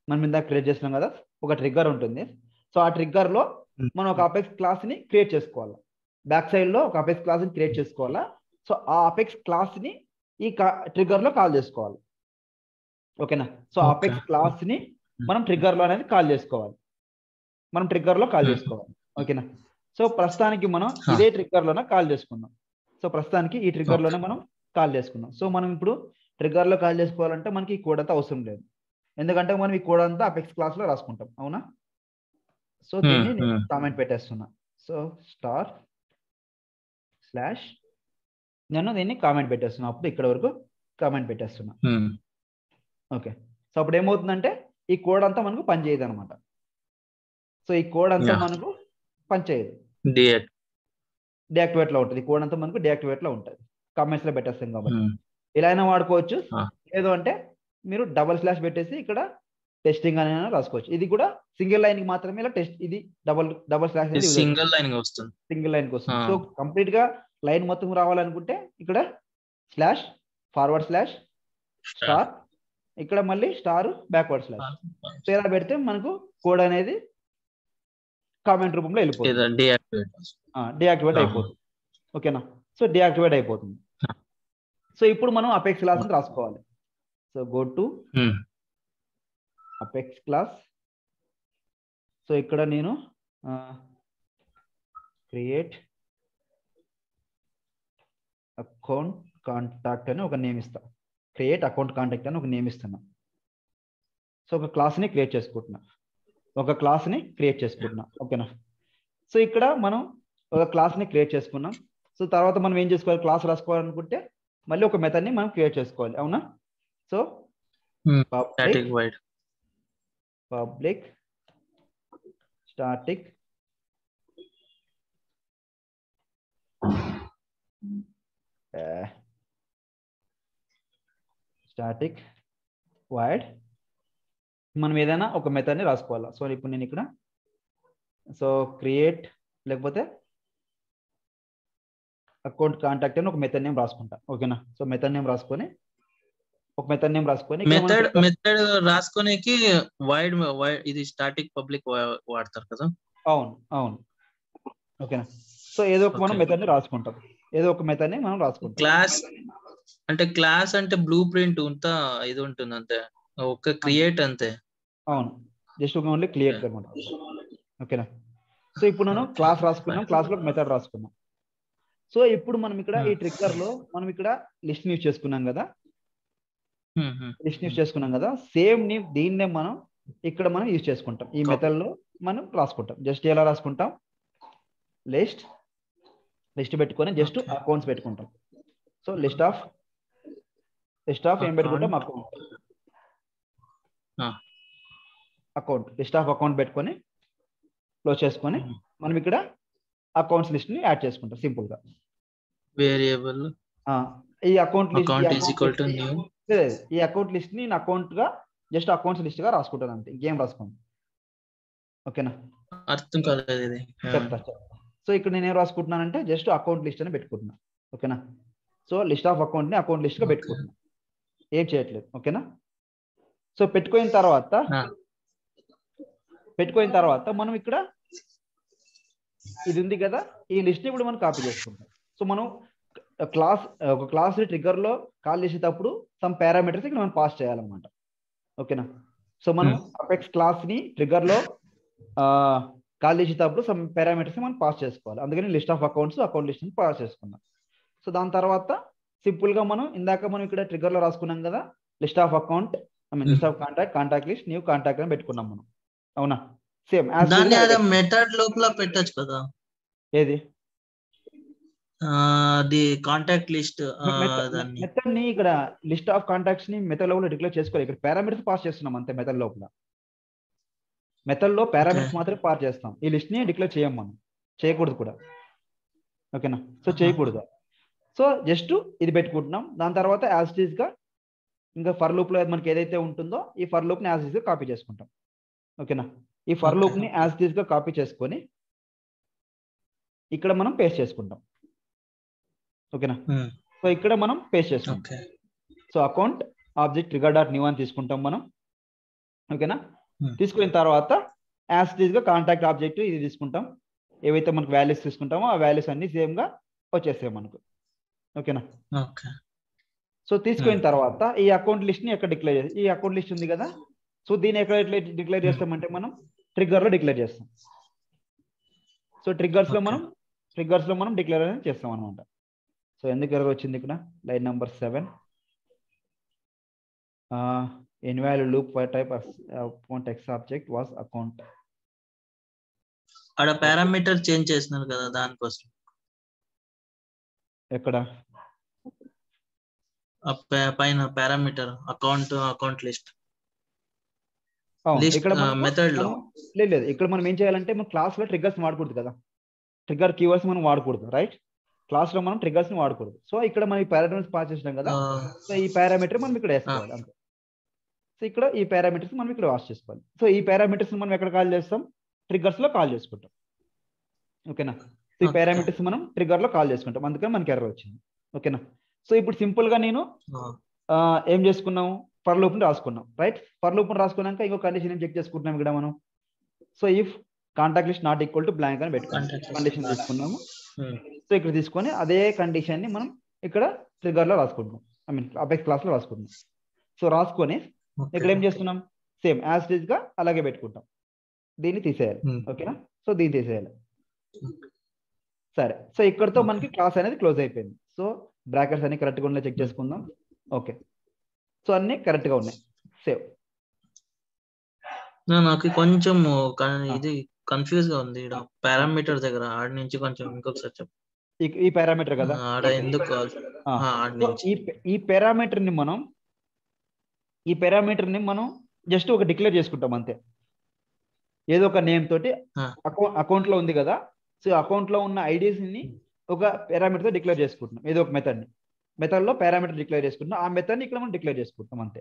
మనం ఇందాక క్రియేట్ చేస్తున్నాం కదా, ఒక ట్రిగ్గర్ ఉంటుంది. సో ఆ ట్రిగ్గర్ లో మనం ఒక అపెక్స్ క్లాస్ ని క్రియేట్ చేసుకోవాలి, బ్యాక్ సైడ్ లో ఒక అపెక్స్ క్లాస్ ని క్రియేట్ చేసుకోవాలా. సో ఆ అపెక్స్ క్లాస్ ని ఈ ట్రిగ్గర్ లో కాల్ చేసుకోవాలి. ఓకేనా? సో అపెక్స్ క్లాస్ ని మనం ట్రిగ్గర్ లో అనేది కాల్ చేసుకోవాలి, మనం ట్రిగ్గర్ లో కాల్ చేసుకోవాలి. ఓకేనా? సో ప్రస్తుతానికి మనం ఇదే ట్రిగ్గర్ లోనే కాల్ చేసుకుందాం. సో ప్రస్తుతానికి ఈ ట్రిగ్గర్ లోనే మనం కాల్ చేసుకుందాం. సో మనం ఇప్పుడు ట్రిగ్గర్ లో కాల్ చేసుకోవాలంటే మనకి ఈ కోడ్ అంతా అవసరం లేదు, ఎందుకంటే మనం ఈ కోడ్ అంతా అపెక్స్ క్లాస్ లో రాసుకుంటాం. అవునా? సో దీన్ని నేను కామెంట్ పెట్టేస్తున్నా. సో // నేను దీన్ని కామెంట్ పెట్టేస్తున్నా, అప్పుడు ఇక్కడ వరకు కామెంట్ పెట్టేస్తున్నా. ఓకే. సో అప్పుడు ఏమవుతుందంటే ఈ కోడ్ అంతా మనకు పనిచేయదు అనమాట. సో ఈ కోడ్ అంతా మనకు పనిచేయదు, డియాక్టివేట్ లో ఉంటుంది. ఈ కోడ్ అంతా మనకు డియాక్టివేట్ లో ఉంటుంది, కామెంట్స్ లో పెట్టేస్తాం కాబట్టి. ఇలా అయినా వాడుకోవచ్చు, లేదు అంటే మీరు డబల్ స్లాష్ పెట్టేసి ఇక్కడ టెస్టింగ్ అని రాసుకోవచ్చు. ఇది కూడా సింగిల్ లైన్ కి మాత్రమే ఇలా టెస్ట్, ఇది డబల్ స్లాష్ అనేది సింగిల్ లైన్ వస్తుంది, సింగిల్ లైన్ కి వస్తుంది. సో కంప్లీట్ గా లైన్ మొత్తం రావాలనుకుంటే ఇక్కడ స్లాష్ ఫార్వర్డ్ స్లాష్ స్టార్, ఇక్కడ మళ్ళీ స్టార్ బ్యాక్వర్డ్ స్లాష్. సో ఇలా పెడితే మనకు కోడ్ అనేది కామెంట్ రూపంలో వెళ్ళిపోతుంది, డియాక్టివేట్ అయిపోతుంది. ఓకేనా? సో డియాక్టివేట్ అయిపోతుంది. సో ఇప్పుడు మనం అపెక్స్ క్లాస్ రాసుకోవాలి. So go to apex class. So ఇక్కడ నేను క్రియేట్ అకౌంట్ కాంటాక్ట్ అని ఒక నేమ్ ఇస్తా. క్రియేట్ అకౌంట్ కాంటాక్ట్ అని ఒక నేమ్ ఇస్తున్నా. సో ఒక క్లాస్ని క్రియేట్ చేసుకుంటున్నా, ఓకేనా? సో ఇక్కడ మనం ఒక క్లాస్ని క్రియేట్ చేసుకున్నాం. సో తర్వాత మనం ఏం చేసుకోవాలి, క్లాస్ రాసుకోవాలనుకుంటే మళ్ళీ ఒక మెథడ్ని మనం క్రియేట్ చేసుకోవాలి, అవునా? సో పబ్లిక్ స్టాటిక్ void మనం ఏదైనా ఒక మెథడ్ని రాసుకోవాలా. సో ఇప్పుడు నేను ఇక్కడ క్రియేట్ లేకపోతే అకౌంట్ కాంటాక్ట్ అని ఒక మెథడ్ నేమ్ రాసుకుంటా, ఓకేనా? సో మెథడ్ నేమ్ రాసుకొని మెథడ్ రాసుకోనికి వైడ్ ఇది స్టాటిక్ పబ్లిక్ వాడతారు కదా? అవును, ఓకేనా? సో ఏదో ఒక మనం మెథడ్ ని రాసుకుంటాం, క్లాస్ అంటే బ్లూ ప్రింట్ ఉంతా ఇది ఉంటుంది అంతే, ఒక క్రియేట్ అంతే. అవును, జస్ట్ ఓన్లీ క్రియేట్ అనమాట, ఓకేనా? సో ఇప్పుడు నేను క్లాస్ రాసుకున్నాం, క్లాస్ లో మెథడ్ రాసుకున్నాం. సో ఇప్పుడు మనం ఇక్కడ ఈ ట్రిగ్గర్ లో మనం ఇక్కడ లిస్ట్ యూజ్ చేసుకున్నాం కదా, సేమ్ నేమ్ దీన్నే మనం ఇక్కడ మనం యూజ్ చేసుకుంటాం. ఈ మెథడ్ లో మనం రాసుకుంటాం. జస్ట్ ఎలా రాసుకుంటాం, లిస్ట్ పెట్టుకొని జస్ట్ అకౌంట్స్ పెట్టుకుంటాం. సో లిస్ట్ ఆఫ్ ఏం పెట్టుకుంటాం, లిస్ట్ ఆఫ్ అకౌంట్ పెట్టుకొని క్లోజ్ చేసుకొని మనం ఇక్కడ అకౌంట్స్ లిస్ట్ ని యాడ్ చేసుకుంటాం సింపుల్ గా. వేరియబుల్ ఈ అకౌంట్ లిస్ట్ ఈ అకౌంట్ లిస్ట్ ని అకౌంట్ గా జస్ట్ అకౌంట్స్ లిస్ట్ గా రాసుకుంటాను అంతే, ఇంకేం రాసుకోండి, ఓకేనా? అర్థం కాలేదు ఇది, చెప్తా. సో ఇక్కడ నేను ఏం రాసుకుంటున్నానంటే జస్ట్ అకౌంట్ లిస్ట్ అని పెట్టుకుంటున్నా, ఓకేనా? సో లిస్ట్ ఆఫ్ అకౌంట్ ని అకౌంట్ లిస్ట్ గా పెట్టుకుంటున్నా, ఏం చేయట్లేదు, ఓకేనా? సో పెట్టుకున్న తర్వాత మనం ఇక్కడ ఇది ఉంది కదా, ఈ లిస్ట్ ని ఇప్పుడు మనం కాపీ చేసుకుంటాం. సో మనం ఒక క్లాస్ ట్రిగ్గర్ లో కాల్ చేసేటప్పుడు సమ్ పారామీటర్స్ ఇక్కడ మనం పాస్ చేయాలన్నమాట, ఓకేనా? సో మనం అపెక్స్ క్లాస్ ని ట్రిగ్గర్ లో కాల్ చేసేటప్పుడు సమ్ పారామీటర్స్ మనం పాస్ చేసుకోవాలి. అందుకని లిస్ట్ ఆఫ్ అకౌంట్ లిస్ట్ ని పాస్ చేసుకున్నాం. సో దాని తర్వాత సింపుల్ గా మనం ఇక్కడ ట్రిగ్గర్ లో రాసుకున్నాం కదా, list of account list of contact list new contact అని పెట్టుకున్నాం మనం, అవునా? సేమ్ మెథడ్ లోపల పెట్టచ్చు కదా, ఏది ది కాంటాక్ట్ లిస్ట్ మెథడ్ ని ఇక్కడ లిస్ట్ ఆఫ్ కాంటాక్ట్స్ ని మెథడ్ లోపల డిక్లేర్ చేసుకోవాలి. ఇక్కడ పారామీటర్స్ పాస్ చేస్తున్నాం అంతే. మెథడ్ లో పారామీటర్స్ మాత్రమే పాస్ చేస్తాం, ఈ లిస్ట్ ని డిక్లేర్ చేయం, మనం చేయకూడదు కూడా, ఓకేనా? సో చేయకూడదు. సో జస్ట్ ఇది పెట్టుకుంటున్నాం. దాని తర్వాత యాజ్ ఇట్ ఈస్ గా ఇంకా ఫర్ లూప్ లో మనకి ఏదైతే ఉంటుందో ఈ ఫర్ లూప్ ని యాజ్ ఇట్ ఈస్ గా కాపీ చేసుకుంటాం, ఓకేనా? ఈ ఫర్ లూప్ ని యాజ్ ఇట్ ఈస్ గా కాపీ చేసుకొని ఇక్కడ మనం పేస్ట్ చేసుకుంటాం, ఓకేనా? సో ఇక్కడ మనం పేస్ట్ చేసుకుంటాం. So account object trigger dot new అని తీసుకుంటాం మనం, ఓకేనా? తీసుకున్న తర్వాత యాజ్ ఇట్ ఈస్ గా కాంటాక్ట్ ఆబ్జెక్ట్ ఇది తీసుకుంటాం. ఏవైతే మనకు వాల్యూస్ తీసుకుంటామో ఆ వాల్యూస్ అన్ని సేమ్ గా వచ్చేస్తాయి మనకు, ఓకేనా? సో తీసుకున్న తర్వాత ఈ అకౌంట్ లిస్ట్ ని ఎక్కడ డిక్లేర్ చేస్తాం, ఈ అకౌంట్ లిస్ట్ ఉంది కదా, సో దీన్ని ఎక్కడ డిక్లేర్ చేస్తామంటే మనం ట్రిగ్గర్ లో డిక్లేర్ చేస్తాం. సో ట్రిగ్గర్స్ లో మనం డిక్లేర్ అనేది చేస్తాం అనమాట. సో ఎందుకు ఎర్రర్ వచ్చింది ఇక్కడ, line number 7 invalid loop type account X object was account. అక్కడ పారామీటర్ చేంజ్ చేస్తున్నారు కదా, దానికోసం. ఎక్కడ పైన పారామీటర్ అకౌంట్ లిస్ట్ ఇక్కడ మెథడ్ లో లేదు. ఇక్కడ మనం ఏం చేయాలంటే మనం క్లాస్ లో ట్రిగ్గర్స్ వాడకూడదు కదా, ట్రిగ్గర్ కీవర్డ్స్ మనం వాడకూడదు, రైట్? క్లాస్ లో మనం ట్రిగర్స్ ని వాడకూడదు. సో ఇక్కడ మనం ఈ పారామీటర్స్ పాస్ చేసినాం కదా, సో ఈ పారామీటర్ మనం ఇక్కడ వేసుకోవాలి అంతే. సో ఇక్కడ ఈ పారామీటర్స్ మనం ఇక్కడ వాష్ చేసుకోవాలి. సో ఈ పారామీటర్స్ మనం ఎక్కడ కాల్ చేస్తాం, ట్రిగ్గర్స్ లో కాల్ చేసుకుంటాం. ఓకేనా. సో ఈ పారామీటర్స్ మనం ట్రిగ్గర్ లో కాల్ చేసుకుంటాం, అందుకని మనకి ఎర్రర్ వచ్చింది. ఓకేనా. సో ఇప్పుడు సింపుల్ గా నేను ఏం చేసుకున్నాం, ఫర్ లూప్ ని రాసుకున్నాం. రైట్, ఫర్ లూప్ ని రాసుకున్నాక ఇంకో కండిషన్ ఏం చెక్ చేసుకుంటున్నాం ఇక్కడ మనం. So if contact list not equal to blank అని పెట్టుకున్నాం, కండిషన్ తీసుకున్నాము. సో ఇక్కడ తీసుకొని అదే కండిషన్ ని మనం ఇక్కడ ట్రిగ్గర్ లో రాసుకుంటున్నాం, ఐ మీన్ అపెక్స్ క్లాస్ లో రాసుకుంటున్నాం. సో రాసుకొని ఇక్కడ ఏం చేస్తున్నాం, సేమ్ యాజ్ ఇట్ ఈజ్ గా అలాగే పెట్టుకుంటాం. దీన్ని తీసేయాలి. ఓకేనా. సో దీన్ని తీసేయాలి. సరే, సో ఇక్కడతో మనకి క్లాస్ అనేది క్లోజ్ అయిపోయింది. సో బ్రాకెట్స్ అన్ని కరెక్ట్ గా ఉన్నాయి చెక్ చేసుకుందాం. ఓకే, సో అన్ని కరెక్ట్ గా ఉన్నాయి. సేవ్. నాకు కొంచెం ఇది కన్ఫ్యూజ్ గా ఉంది ఇక్కడ పారామీటర్ దగ్గర. ఆడ నుంచి కొంచెం ఇంకొకసారి చెప్పు. ఈ పారామీటర్ కదా, ఆడ ఎందుకు ఈ పారామీటర్ ని మనం జస్ట్ ఒక డిక్లేర్ చేసుకుంటాం అంతే. ఏదో ఒక నేమ్ తోటి అకౌంట్ లో ఉంది కదా, సో అకౌంట్ లో ఉన్న ఐడీస్ ని ఒక పారామీటర్ తో డిక్లేర్ చేసుకుంటున్నాం. ఏదో ఒక మెథడ్ లో పారామీటర్ డిక్లేర్ చేసుకుంటున్నాం. ఆ మెథడ్ ని ఇక్కడ మనం డిక్లేర్ చేసుకుంటాం అంతే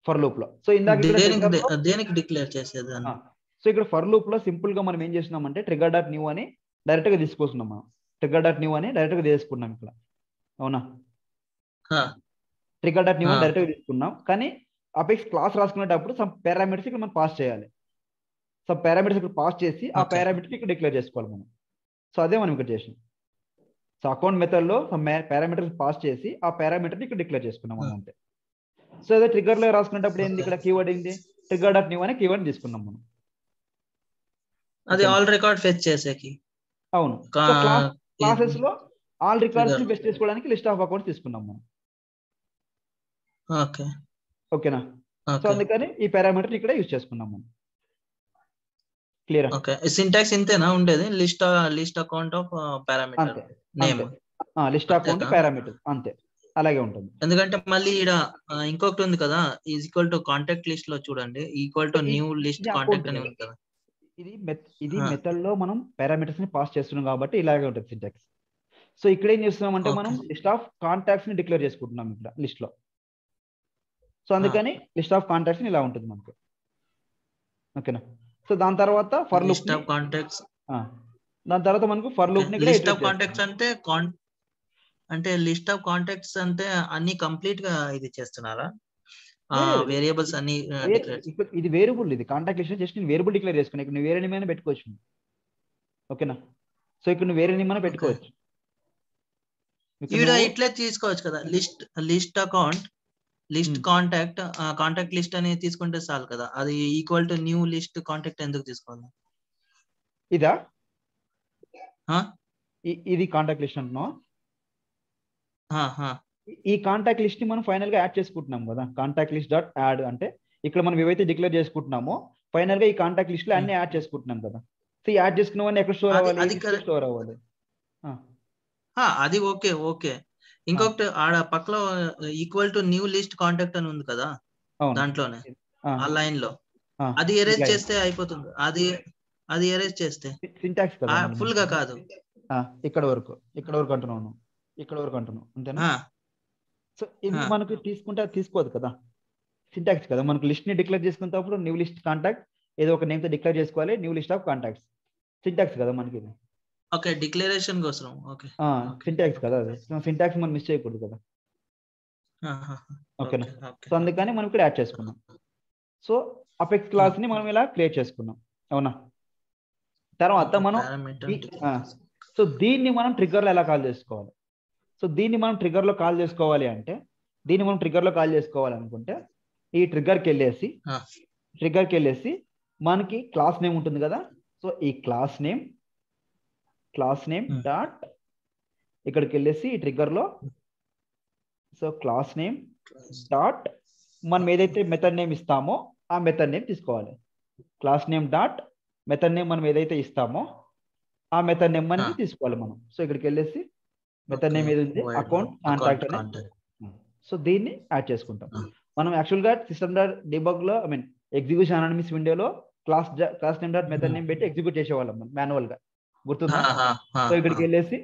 ఫర్ లూప్ లో. సో ఇందాక దేనికి డిక్లేర్ చేసేది. సో ఇక్కడ ఫర్ లూప్ లో సింపుల్ గా మనం ఏం చేసినామంటే ట్రిగ్గర్ డాట్ న్యూ అని డైరెక్ట్ గా తీసుకొస్తున్నాం. మనం ట్రిగ్గర్ డాట్ న్యూ అని డైరెక్ట్ గా తీసుకున్నాం ఇక్కడ. అవునా, ట్రిగ్గర్ డాట్ న్యూ అని డైరెక్ట్ గా తీసుకున్నాం. కానీ అపెక్స్ క్లాస్ రాసుకునేటప్పుడు సమ్ పారామీటర్స్ ఇక్కడ మనం పాస్ చేయాలి. సమ్ పారామీటర్స్ ఇక్కడ పాస్ చేసి ఆ పారామీటర్స్ ఇక్కడ డిక్లేర్ చేసుకోవాలి మనం. సో అదే మనం ఇక్కడ చేసినాం. సో అకౌంట్ మెథడ్ లో సమ్ పారామీటర్స్ పాస్ చేసి ఆ పారామీటర్ ని ఇక్కడ డిక్లేర్ చేసుకున్నాం మనం అంతే. సో అదే ట్రిగ్గర్ లో రాసుకునేటప్పుడు ఏంది, ఇక్కడ కీవర్డ్ ఏంది, ట్రిగ్గర్ డాట్ న్యూ అనే కీవర్డ్ తీసుకున్నాం మనం. అది ఆల్ రికార్డ్ ఫెచ్ చేసేకి. అవును, క్లాసెస్ లో ఆల్ రికార్డ్స్ ని ఫెచ్ చేసుకోవడానికి లిస్ట్ ఆఫ్ అకౌంట్స్ తీసుకున్నాం మనం. ఓకేనా. సో అందుకని ఈ పారామీటర్ ఇక్కడ యూజ్ చేసుకున్నాం మనం. క్లియర్. ఓకే, సింటాక్స్ ఇంతేనా ఉండేది, list account of parameter name, list account parameter అంతే, అలాగే ఉంటుంది. ఎందుకంటే మళ్ళీ ఇక్కడ ఇంకొకటి ఉంది కదా, is equal to contact list లో చూడండి, equal to new list contact అని ఉంది కదా. ఇది మెథడ్ లో మనం పారామీటర్స్ ని పాస్ చేస్తున్నాం కాబట్టి ఇలాగే ఉంటుంది సింటాక్స్. సో ఇక్కడ ఏం చేస్తున్నాం అంటే మనం లిస్ట్ ఆఫ్ కాంటాక్ట్స్ ని డిక్లేర్ చేసుకుంటున్నాం ఇక్కడ లిస్ట్ లో. సో అందుకని లిస్ట్ ఆఫ్ కాంటాక్ట్స్ ని ఇలా ఉంటుంది మనకు. ఓకేనా. సో దాని తర్వాత for loop list of contacts, దాని తర్వాత మనకు ఫర్ లూప్ ని లిస్ట్ ఆఫ్ కాంటాక్ట్స్ అంటే లిస్ట్ ఆఫ్ కాంటాక్ట్స్ అంటే అన్ని కంప్లీట్ గా ఇది చేస్తున్నారా, వేరియబుల్స్ అన్ని. ఇది వేరియబుల్, ఇది కాంటాక్ట్ లిస్ట్ జస్ట్ నేను వేరియబుల్ డిక్లేర్ చేసుకున్నా. ఇక్కడ నువ్వు వేరే నేమ్ అయినా పెట్టుకోవచ్చు. ఓకేనా. సో ఇక్కడ నువ్వు వేరే నేమ్ అయినా పెట్టుకోవచ్చు. ఇట్లా తీసుకోవచ్చు కదా, list account, list contact list అని తీసుకుంటే చాలు కదా. అది equal to new list contact ఎందుకు తీసుకోవాలి? ఇదా, ఇది కాంటాక్ట్ లిస్ట్ అంటున్నావా? ఈ కాంటాక్ట్ లిస్ట్ ని మనం ఫైనల్ గా యాడ్ చేసుకుంటున్నాం కదా. కాంటాక్ట్ లిస్ట్ డాట్ యాడ్ అంటే ఇక్కడ మనం ఏవైతే డిక్లేర్ చేసుకుంటున్నామో ఫైనల్ గా ఈ కాంటాక్ట్ లిస్ట్ లో అన్ని యాడ్ చేసుకుంటున్నాం కదా. సో యాడ్ చేసుకున్నవన్నీ ఎక్కడ స్టోర్ అవ్వాలి, అది ఓకే. ఇంకొకటి ఆడ పక్కలో equal to new list contact అని ఉంది కదా, దాంట్లోనే ఆ లైన్ లో అది ఎరేజ్ చేస్తే అయిపోతుంది. అది ఎరేజ్ చేస్తే సింటాక్స్ కదా, ఫుల్ గా కాదు, ఇక్కడ వరకు అంటున్నాను, ఇక్కడ వరకు అంటున్నాను అంతేనా. సో ఇది మనకు తీసుకుంటే తీసుకోదు కదా, సింటాక్స్ కదా. మనకు లిస్ట్ ని డిక్లేర్ చేసుకున్నప్పుడు న్యూ లిస్ట్ కాంటాక్ట్ ఏదో ఒక నేమ్ తో డిక్లేర్ చేసుకోవాలి, new list of contacts, syntax కదా మనకి. ఓకే, డిక్లరేషన్ కోసం. ఓకే, సింటాక్స్ కదా అది. సింటాక్స్ మనం మిస్ చేయకూడదు కదా. ఓకేనా. సో అందుకని మనం ఇక్కడ యాడ్ చేసుకున్నాం. సో అపెక్స్ క్లాస్ ని మనం ఇలా క్రియేట్ చేసుకున్నాం. అవునా. తర్వాత మనం సో దీన్ని మనం ట్రిగ్గర్ లో ఎలా కాల్ చేసుకోవాలి. సో దీన్ని మనం ట్రిగ్గర్ లో కాల్ చేసుకోవాలి అంటే అనుకుంటే ఈ ట్రిగ్గర్కి వెళ్ళేసి మనకి క్లాస్ నేమ్ ఉంటుంది కదా. సో ఈ క్లాస్ నేమ్ డాట్ ఇక్కడికి వెళ్ళేసి ఈ ట్రిగ్గర్ లో సో క్లాస్ నేమ్ డాట్ మనం ఏదైతే మెథడ్ నేమ్ ఇస్తామో ఆ మెథడ్ నేమ్ తీసుకోవాలి. Class name dot method name మనం ఏదైతే ఇస్తామో ఆ మెథడ్ నేమ్ అనేది తీసుకోవాలి మనం. సో ఇక్కడికి వెళ్ళేసి మెథడ్ నేమ్ ఏది ఉంది, అకౌంట్ కాంటాక్ట్ అని. సో దీన్ని యాడ్ చేసుకుంటాం మనం. యాక్చువల్ గా సిస్టమ్ డాట్ డిబగ్ లో ఐ మీన్ ఎగ్జిక్యూషన్ అనానిమస్ విండోలో class name dot method name పెట్టి ఎగ్జిక్యూట్ చేసేవాళ్ళం మాన్యువల్ గా, గుర్తుందా. సో ఇక్కడికి వెళ్ళేసి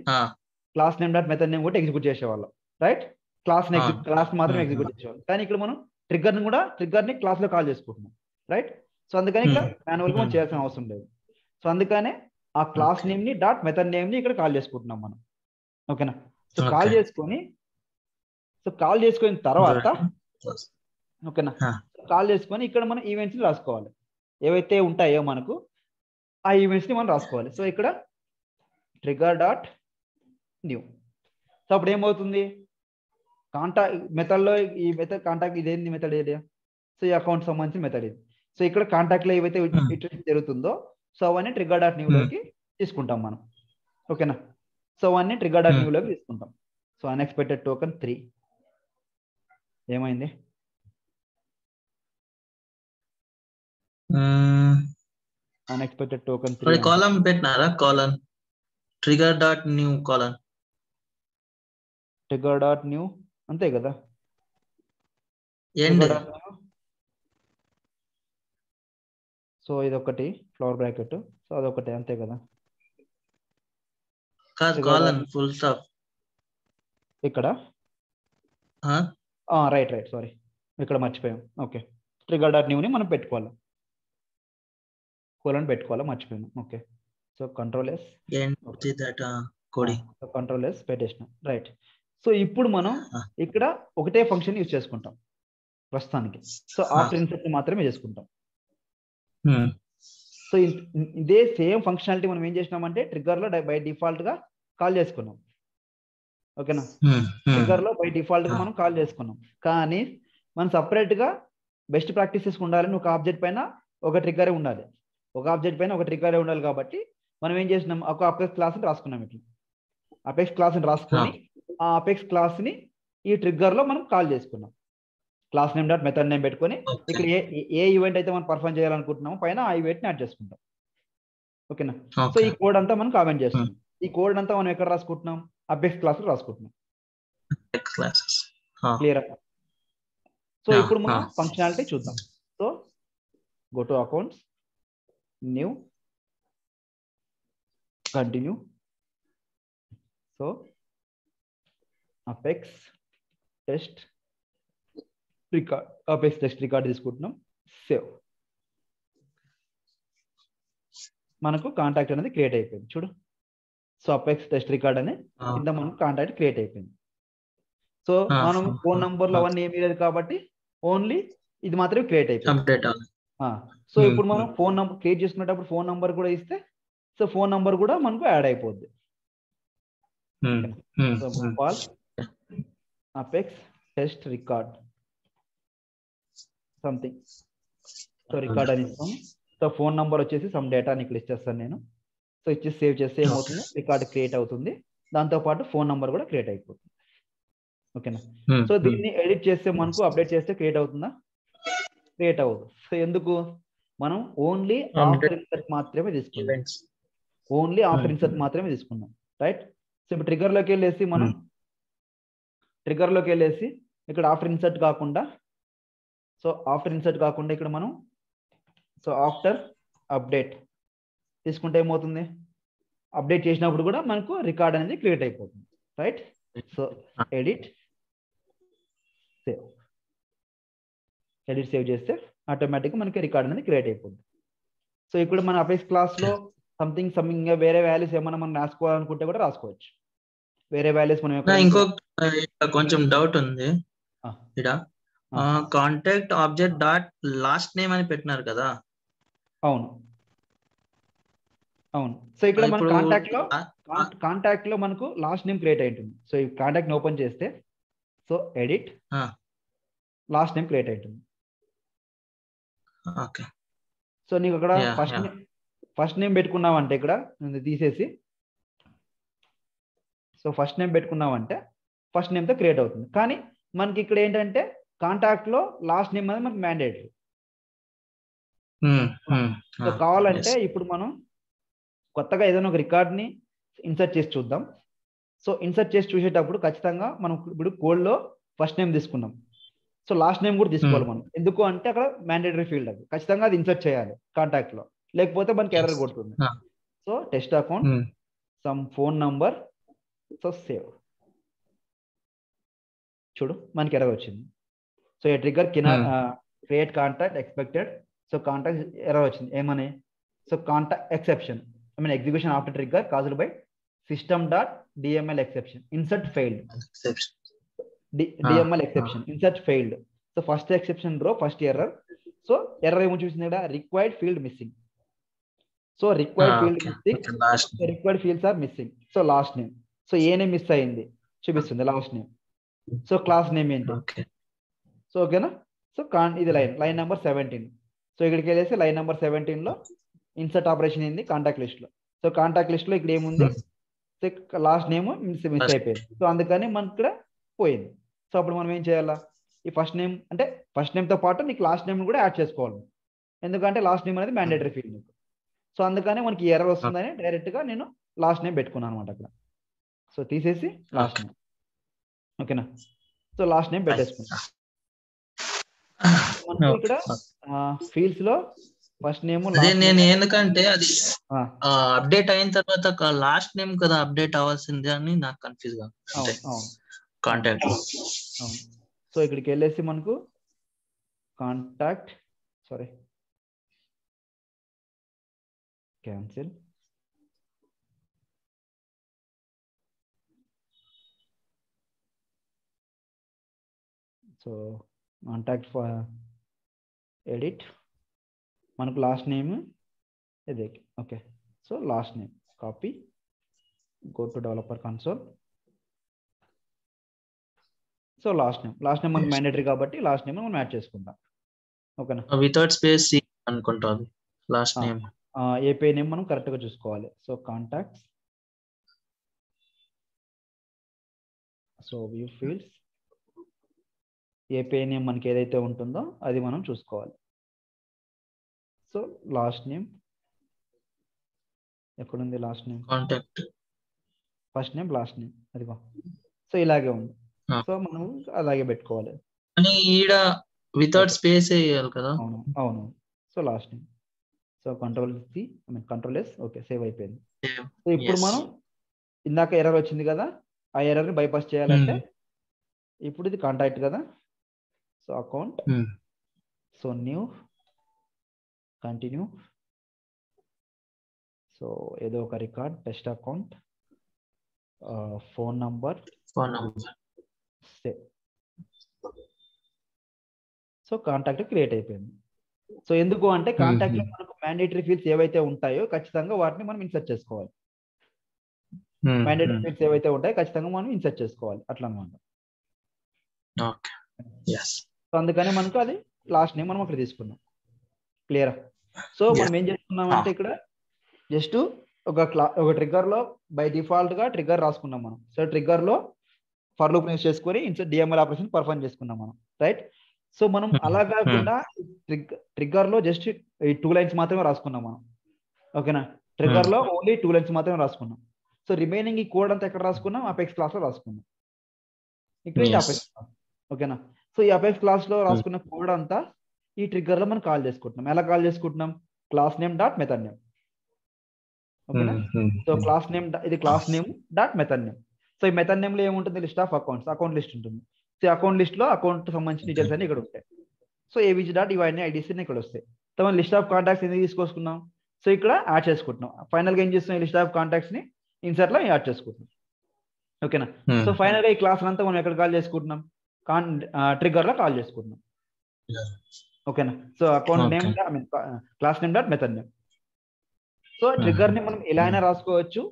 class name dot method name కూడా ఎగ్జిక్యూట్ చేసేవాళ్ళం, రైట్? క్లాస్ మాత్రం ఎగ్జిక్యూట్ చేసేవాళ్ళం. కానీ ఇక్కడ మనం ట్రిగ్గర్ ని క్లాస్ లో కాల్ చేసుకుంటున్నాం, రైట్? సో అందుకని ఇక్కడ మాన్యువల్ గా మనం చేయాల్సిన అవసరం లేదు. సో అందుకనే ఆ క్లాస్ నేమ్ ని డాట్ మెథడ్ నేమ్ ని ఇక్కడ కాల్ చేసుకుంటున్నాం మనం, ఓకేనా? సో కాల్ చేసుకుని తర్వాత, ఓకేనా, కాల్ చేసుకొని ఇక్కడ మనం ఈవెంట్స్ ని రాసుకోవాలి. ఏవైతే ఉంటాయో మనకు ఆ ఈవెంట్స్ ని మనం రాసుకోవాలి. సో ఇక్కడ ట్రిగ్గర్ డాట్ న్యూ. సో అప్పుడు ఏమవుతుంది, మెథడ్ లో ఈ మెథడ్ కాంటాక్ట్ ఇదేంది మెథడ్ ఏరియా, సో ఈ అకౌంట్ సంబంధించిన మెథడ్ ఇది. సో ఇక్కడ కాంటాక్ట్ లో ఏవైతే ఇటరేషన్ జరుగుతుందో సో అవన్నీ ట్రిగ్గర్ డాట్ న్యూ లోకి తీసుకుంటాం మనం, ఓకేనా? సో అవన్నీ ట్రిగ్గర్ డాట్ న్యూ లోకి తీసుకుంటాం. సో అన్ఎక్స్పెక్టెడ్ టోకెన్ 3 ఏమైంది? అన్ఎక్స్పెక్టెడ్ టోకెన్ 3 కాలమ్ పెట్టినారా? Colon trigger dot new colon, trigger dot new అంతే కదా? సో ఇదొకటి ఫ్లవర్ బ్రాకెట్, సో అదొకటి అంతే కదా? కాలమ్ ఫుల్ స్టాప్ ఇక్కడ రైట్ సారీ, ఇక్కడ మర్చిపోయాం. ఓకే, ట్రిగ్గర్ డాట్ న్యూని మనం పెట్టుకోవాలి, కోలన్ పెట్టుకోవాలి, మర్చిపోయాను. ఓకే, సో కంట్రోల్ ఎస్ పెట్టేసిన, రైట్? సో ఇప్పుడు మనం ఇక్కడ ఒకటే ఫంక్షన్ యూజ్ చేసుకుంటాం ప్రస్తుతానికి. సో ఆఫ్టర్ ఇన్సర్ట్ మాత్రమే చేసుకుంటాం. సో ఇదే సేమ్ ఫంక్షనాలిటీ మనం ఏం చేసినామంటే ట్రిగ్గర్ లో బై డిఫాల్ట్ గా కాల్ చేసుకున్నాం, ఓకేనా? ట్రిగ్గర్ లో బై డిఫాల్ట్ గా మనం కాల్ చేసుకున్నాం. కానీ మనం సపరేట్ గా బెస్ట్ ప్రాక్టీసెస్ ఉండాలని ఒక ఆబ్జెక్ట్ పైన ఒక ట్రిగ్గరే ఉండాలి, కాబట్టి మనం ఏం చేసినాం, ఒక అపెక్స్ క్లాస్ ని రాసుకున్నాం. ఇట్లా అపెక్స్ క్లాస్ ని రాసుకొని ఆ అపెక్స్ క్లాస్ ని ఈ ట్రిగ్గర్ లో మనం కాల్ చేసుకున్నాం. Class name dot method name పెట్టుకొని ఇక్కడ ఏ ఈవెంట్ అయితే మనం పర్ఫామ్ చేయాలనుకుంటున్నామో పైన ఆ ఈవెంట్ ని యాడ్ చేసుకుంటాం, ఓకేనా? సో ఈ కోడ్ అంతా మనం కామెంట్ చేస్తున్నాం. ఈ కోడ్ అంతా మనం ఎక్కడ రాసుకుంటున్నాం? అపెక్స్ క్లాస్ లో రాసుకుంటున్నాం. క్లియర్? సో ఇప్పుడు మనం ఫంక్షనాలిటీ చూద్దాం. So go to accounts, new, continue. So apex test record తీసుకుంటున్నాం, సేవ్. మనకు కాంటాక్ట్ అనేది క్రియేట్ అయిపోయింది, చూడు. సో అపెక్స్ టెస్ట్ రికార్డ్ అనే కింద మనకు కాంటాక్ట్ క్రియేట్ అయిపోయింది. సో మనం ఫోన్ నంబర్లు అవన్నీ ఏమీ లేదు కాబట్టి ఓన్లీ ఇది మాత్రమే క్రియేట్ అయిపోయింది. సో ఇప్పుడు మనం ఫోన్ నంబర్ క్రియేట్ చేసుకునేటప్పుడు ఫోన్ నంబర్ కూడా ఇస్తే సో ఫోన్ నంబర్ కూడా మనకు యాడ్ అయిపోద్ది. Apex test record something, so record అని ఇస్తాం. సో ఫోన్ నంబర్ వచ్చేసి సమ్ డేటా ఇక్కడ ఇచ్చేస్తాను నేను. సో ఇచ్చి సేవ్ చేస్తే ఏమవుతుంది, రికార్డ్ క్రియేట్ అవుతుంది, దాంతో పాటు ఫోన్ నంబర్ కూడా క్రియేట్ అయిపోతుంది, ఓకేనా? సో దీన్ని ఎడిట్ చేస్తే మనకు అప్డేట్ చేస్తే క్రియేట్ అవుతుందా? క్రియేట్ అవ్వదు. సో ఎందుకు? మనం ఓన్లీ ఆఫ్టర్ ఇన్సర్ట్ మాత్రమే తీసుకున్నాం, రైట్? సో ఇప్పుడు ట్రిగ్గర్ లోకి వెళ్ళేసి మనం ఇక్కడ ఆఫ్టర్ ఇన్సర్ట్ కాకుండా ఇక్కడ మనం సో ఆఫ్టర్ అప్డేట్ తీసుకుంటే ఏమవుతుంది, అప్డేట్ చేసినప్పుడు కూడా మనకు రికార్డ్ అనేది క్రియేట్ అయిపోతుంది, రైట్? సో ఎడిట్ సేవ్ చేస్తే ఆటోమేటిక్గా మనకి రికార్డ్ అనేది క్రియేట్ అయిపోతుంది. సో ఇప్పుడు మన అపెక్స్ క్లాస్ లో సంథింగ్ వేరే వాల్యూస్ ఏమైనా మనం రాసుకోవాలనుకుంటే కూడా రాసుకోవచ్చు. వేరే వాల్యూస్ మనం కొంచెం డౌట్ ఉంది ఇక్కడ. Contact object dot last name అని పెట్టినారు కదా? అవును. సో ఇక్కడ మన కాంటాక్ట్ లో మనకు లాస్ట్ నేమ్ క్రియేట్ అయి ఉంటుంది. సో ఈ కాంటాక్ట్ ని ఓపెన్ చేస్తే so edit last name create అవుతుంది. సో నీకు అక్కడ ఫస్ట్ నేమ్ పెట్టుకున్నావంటే ఇక్కడ తీసేసి సో ఫస్ట్ నేమ్ పెట్టుకున్నావంటే ఫస్ట్ నేమ్ తో క్రియేట్ అవుతుంది. కానీ మనకి ఇక్కడ ఏంటంటే కాంటాక్ట్ లో లాస్ట్ నేమ్ అనేది మనకి మ్యాండేటరీ. సో కావాలంటే ఇప్పుడు మనం కొత్తగా ఏదైనా ఒక రికార్డ్ ని ఇన్సర్ట్ చేసి చూద్దాం. సో ఇన్సర్ట్ చేసి చూసేటప్పుడు ఖచ్చితంగా మనం ఇప్పుడు కోడ్ లో ఫస్ట్ నేమ్ తీసుకున్నాం, సో లాస్ట్ నేమ్ కూడా తీసుకోవాలి మనం. ఎందుకు అంటే అక్కడ మ్యాండేటరీ ఫీల్డ్, అది ఖచ్చితంగా అది ఇన్సర్ట్ చేయాలి కాంటాక్ట్ లో, లేకపోతే మనకి ఎర్రర్ కొడుతుంది. So test account some phone number so save. చూడు మనకి ఎర్రర్ వచ్చింది. So a trigger create contact expected. So contact error వచ్చింది ఏమని? So contact exception execution after trigger caused by system.dml exception insert failed. DML exception insert failed. So first exception row first error. So error ఏమో చూసింది ఇక్కడ required field missing. So required field missing. So required fields are missing. So last name. So A name miss అయింది చూపిస్తుంది last name. So class name ఏంటి? So ఓకేనా. So ఇది line number 17. So ఇక్కడికి వెళ్ళేసి లైన్ నెంబర్ 17 లో insert operation అయింది contact list లో. సో కాంటాక్ట్ లిస్ట్ లో ఇక్కడ ఏముంది? లాస్ట్ నేమ్ మిస్ అయిపోయింది. సో అందుకని మనకి ఇక్కడ పోయింది. సో అప్పుడు మనం ఏం చేయాలా? ఈ ఫస్ట్ నేమ్ అంటే ఫస్ట్ నేమ్ తో పాటు నీకు లాస్ట్ నేమ్ కూడా యాడ్ చేసుకోవాలి. ఎందుకంటే లాస్ట్ నేమ్ అనేది మ్యాండేటరీ ఫీల్డ్ నీకు. సో అందుకని మనకి ఎర్రర్ వస్తుందని డైరెక్ట్ గా నేను లాస్ట్ నేమ్ పెట్టుకున్నాను అనమాట అక్కడ. సో తీసేసి లాస్ట్ నేమ్. ఓకేనా. సో లాస్ట్ నేమ్ పెట్టేసుకున్నాం. మనకి ఇక్కడ ఫీల్డ్స్ లో ఫస్ట్ నేమ్ నేను ఎందుకంటే అది అప్డేట్ అయిన తర్వాత లాస్ట్ నేమ్ కదా అప్డేట్ అవ్వాల్సింది అని నాకు కన్ఫ్యూజ్ గా కాంటాక్ట్. సో ఇక్కడికి వెళ్ళేసి మనకు contact cancel. So contact for edit మనకు లాస్ట్ నేమ్ ఇదే. Okay. So last name copy, go to developer console. So last name మనకు మ్యాండేటరీ కాబట్టి లాస్ట్ నేమ్ మనం యాడ్ చేసుకుంటాం. ఓకేనా. వితౌట్ స్పేస్ అనుకుంటాను లాస్ట్ నేమ్. ఏపీఐ నేమ్ మనం కరెక్ట్ గా చూసుకోవాలి. So contacts, so view fields, API name మనకి ఏదైతే ఉంటుందో అది మనం చూసుకోవాలి. సో లాస్ట్ నేమ్ ఎక్కడుంది? Last name contact first name last name అదిగో. సో ఇలాగే ఉంది. సో మనం అలాగే పెట్టుకోవాలి. ఈడ వితౌట్ స్పేస్ వేయాలి కదా. అవును. So last name. So control yes. Okay, save అయిపోయింది. సో ఇప్పుడు మనం ఇందాక ఎర్రర్ వచ్చింది కదా, ఆ ఎర్రర్ ని బైపాస్ చేయాలంటే ఇప్పుడు ఇది కాంటాక్ట్ కదా. So account, so new, continue. So ఏదో ఒక record, test account, phone number. So contact create అయిపోయింది. సో ఎందుకు అంటే కాంటాక్ట్ లో మనకు మ్యాండేటరీ ఫీల్డ్స్ ఏవైతే ఉంటాయో ఖచ్చితంగా వాటిని మనం ఇన్సర్ట్ చేసుకోవాలి. మ్యాండేటరీ ఫీల్డ్స్ ఏవైతే ఉంటాయో ఖచ్చితంగా మనం ఇన్సర్ట్ చేసుకోవాలి అట్లా అనమాట. సో అందుకని మనకు అది లాస్ట్ నేమ్ మనం అక్కడ తీసుకున్నాం. క్లియరా? సో మనం ఏం చేస్తున్నాం అంటే ఇక్కడ జస్ట్ ఒక ట్రిగ్గర్ లో బై డిఫాల్ట్ గా ట్రిగ్గర్ రాసుకున్నాం మనం. సో ట్రిగ్గర్ లో ఫర్ లూప్ యూస్ చేసుకొని ఇన్సర్ట్ డిఎంఎల్ ఆపరేషన్ పర్ఫార్మ్ చేసుకున్నాం మనం, రైట్? సో మనం అలా కాకుండా ట్రిగ్గర్ లో జస్ట్ ఈ 2 లైన్స్ మాత్రమే రాసుకున్నాం మనం. ఓకేనా. ట్రిగ్గర్ లో ఓన్లీ 2 లైన్స్ మాత్రమే రాసుకున్నాం. సో రిమైనింగ్ ఈ కోడ్ అంతా ఎక్కడ రాసుకున్నాం? అపెక్స్ క్లాస్ లో రాసుకున్నాం. ఇక్కడ అపెక్స్ క్లాస్. ఓకేనా. సో ఈ అపెక్స్ క్లాస్ లో రాసుకున్న కోడ్ అంతా ఈ ట్రిగ్గర్ లో మనం కాల్ చేసుకుంటున్నాం. ఎలా కాల్ చేసుకుంటున్నాం? Class name dot method name. ఓకేనా. సో క్లాస్ నేమ్ ఇది class name dot method name. So ఈ మెథడ్ నేమ్ లో ఏముంటుంది? List of accounts, account list ఉంటుంది. సో అకౌంట్ లిస్ట్ లో అకౌంట్ సంబంధించిన డీటెయిల్స్ అన్ని ఇక్కడ ఉంటాయి. సో ఏవిజీ డాట్ ఇవన్నీ ఐడీస్ ఇక్కడ వస్తాయి. సో మనం లిస్ట్ ఆఫ్ కాంటాక్ట్స్ ఎందుకు తీసుకొసుకున్నాం? సో ఇక్కడ యాడ్ చేసుకుంటున్నాం. ఫైనల్ గా ఏం చేస్తున్నాం? లిస్ట్ ఆఫ్ కాంటాక్ట్స్ ని ఇన్సర్ట్ లో యాడ్ చేసుకుంటున్నాం. ఓకేనా. సో ఫైనల్ గా ఈ క్లాస్ అంతా మనం ఎక్కడ కాల్ చేసుకుంటున్నాం? ట్రిగ్గర్ లో కాల్ చేసుకుంటున్నాం. ఓకేనా. So account name class name dot method name. So trigger ని మనం ఎలా అయినా రాసుకోవచ్చు,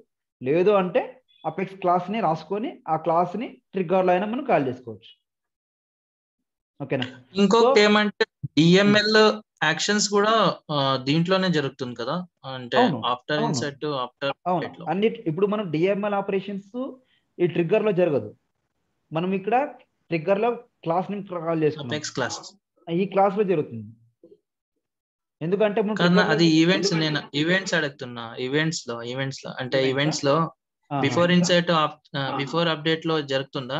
లేదు అంటే అపెక్స్ క్లాస్ ని రాసుకొని ఆ క్లాస్ ని ట్రిగ్గర్ లో అయినా మనం కాల్ చేసుకోవచ్చు. ఓకేనా. ఇంకొకటి ఏమంటే డిఎంఎల్ యాక్షన్స్ కూడా దీంట్లోనే జరుగుతుంది కదా, అంటే ఆఫ్టర్ ఇన్సర్ట్ ఆఫ్టర్. అన్ని ఇప్పుడు మనం డిఎంఎల్ ఆపరేషన్స్ ఈ ట్రిగ్గర్ లో జరగదు. మనం ఇక్కడ ట్రిగ్గర్ లో క్లాస్ ని కాల్ చేసుకున్నాం. అపెక్స్ క్లాస్ ఈ క్లాస్ లో జరుగుతుంది. ఎందుకంటే అది ఈవెంట్స్, నేను ఈవెంట్స్ అడుగుతున్నా. ఈవెంట్స్ లో అంటే ఈవెంట్స్ లో బిఫోర్ ఇన్సర్ట్ బిఫోర్ అప్డేట్ లో జరుగుతుందా?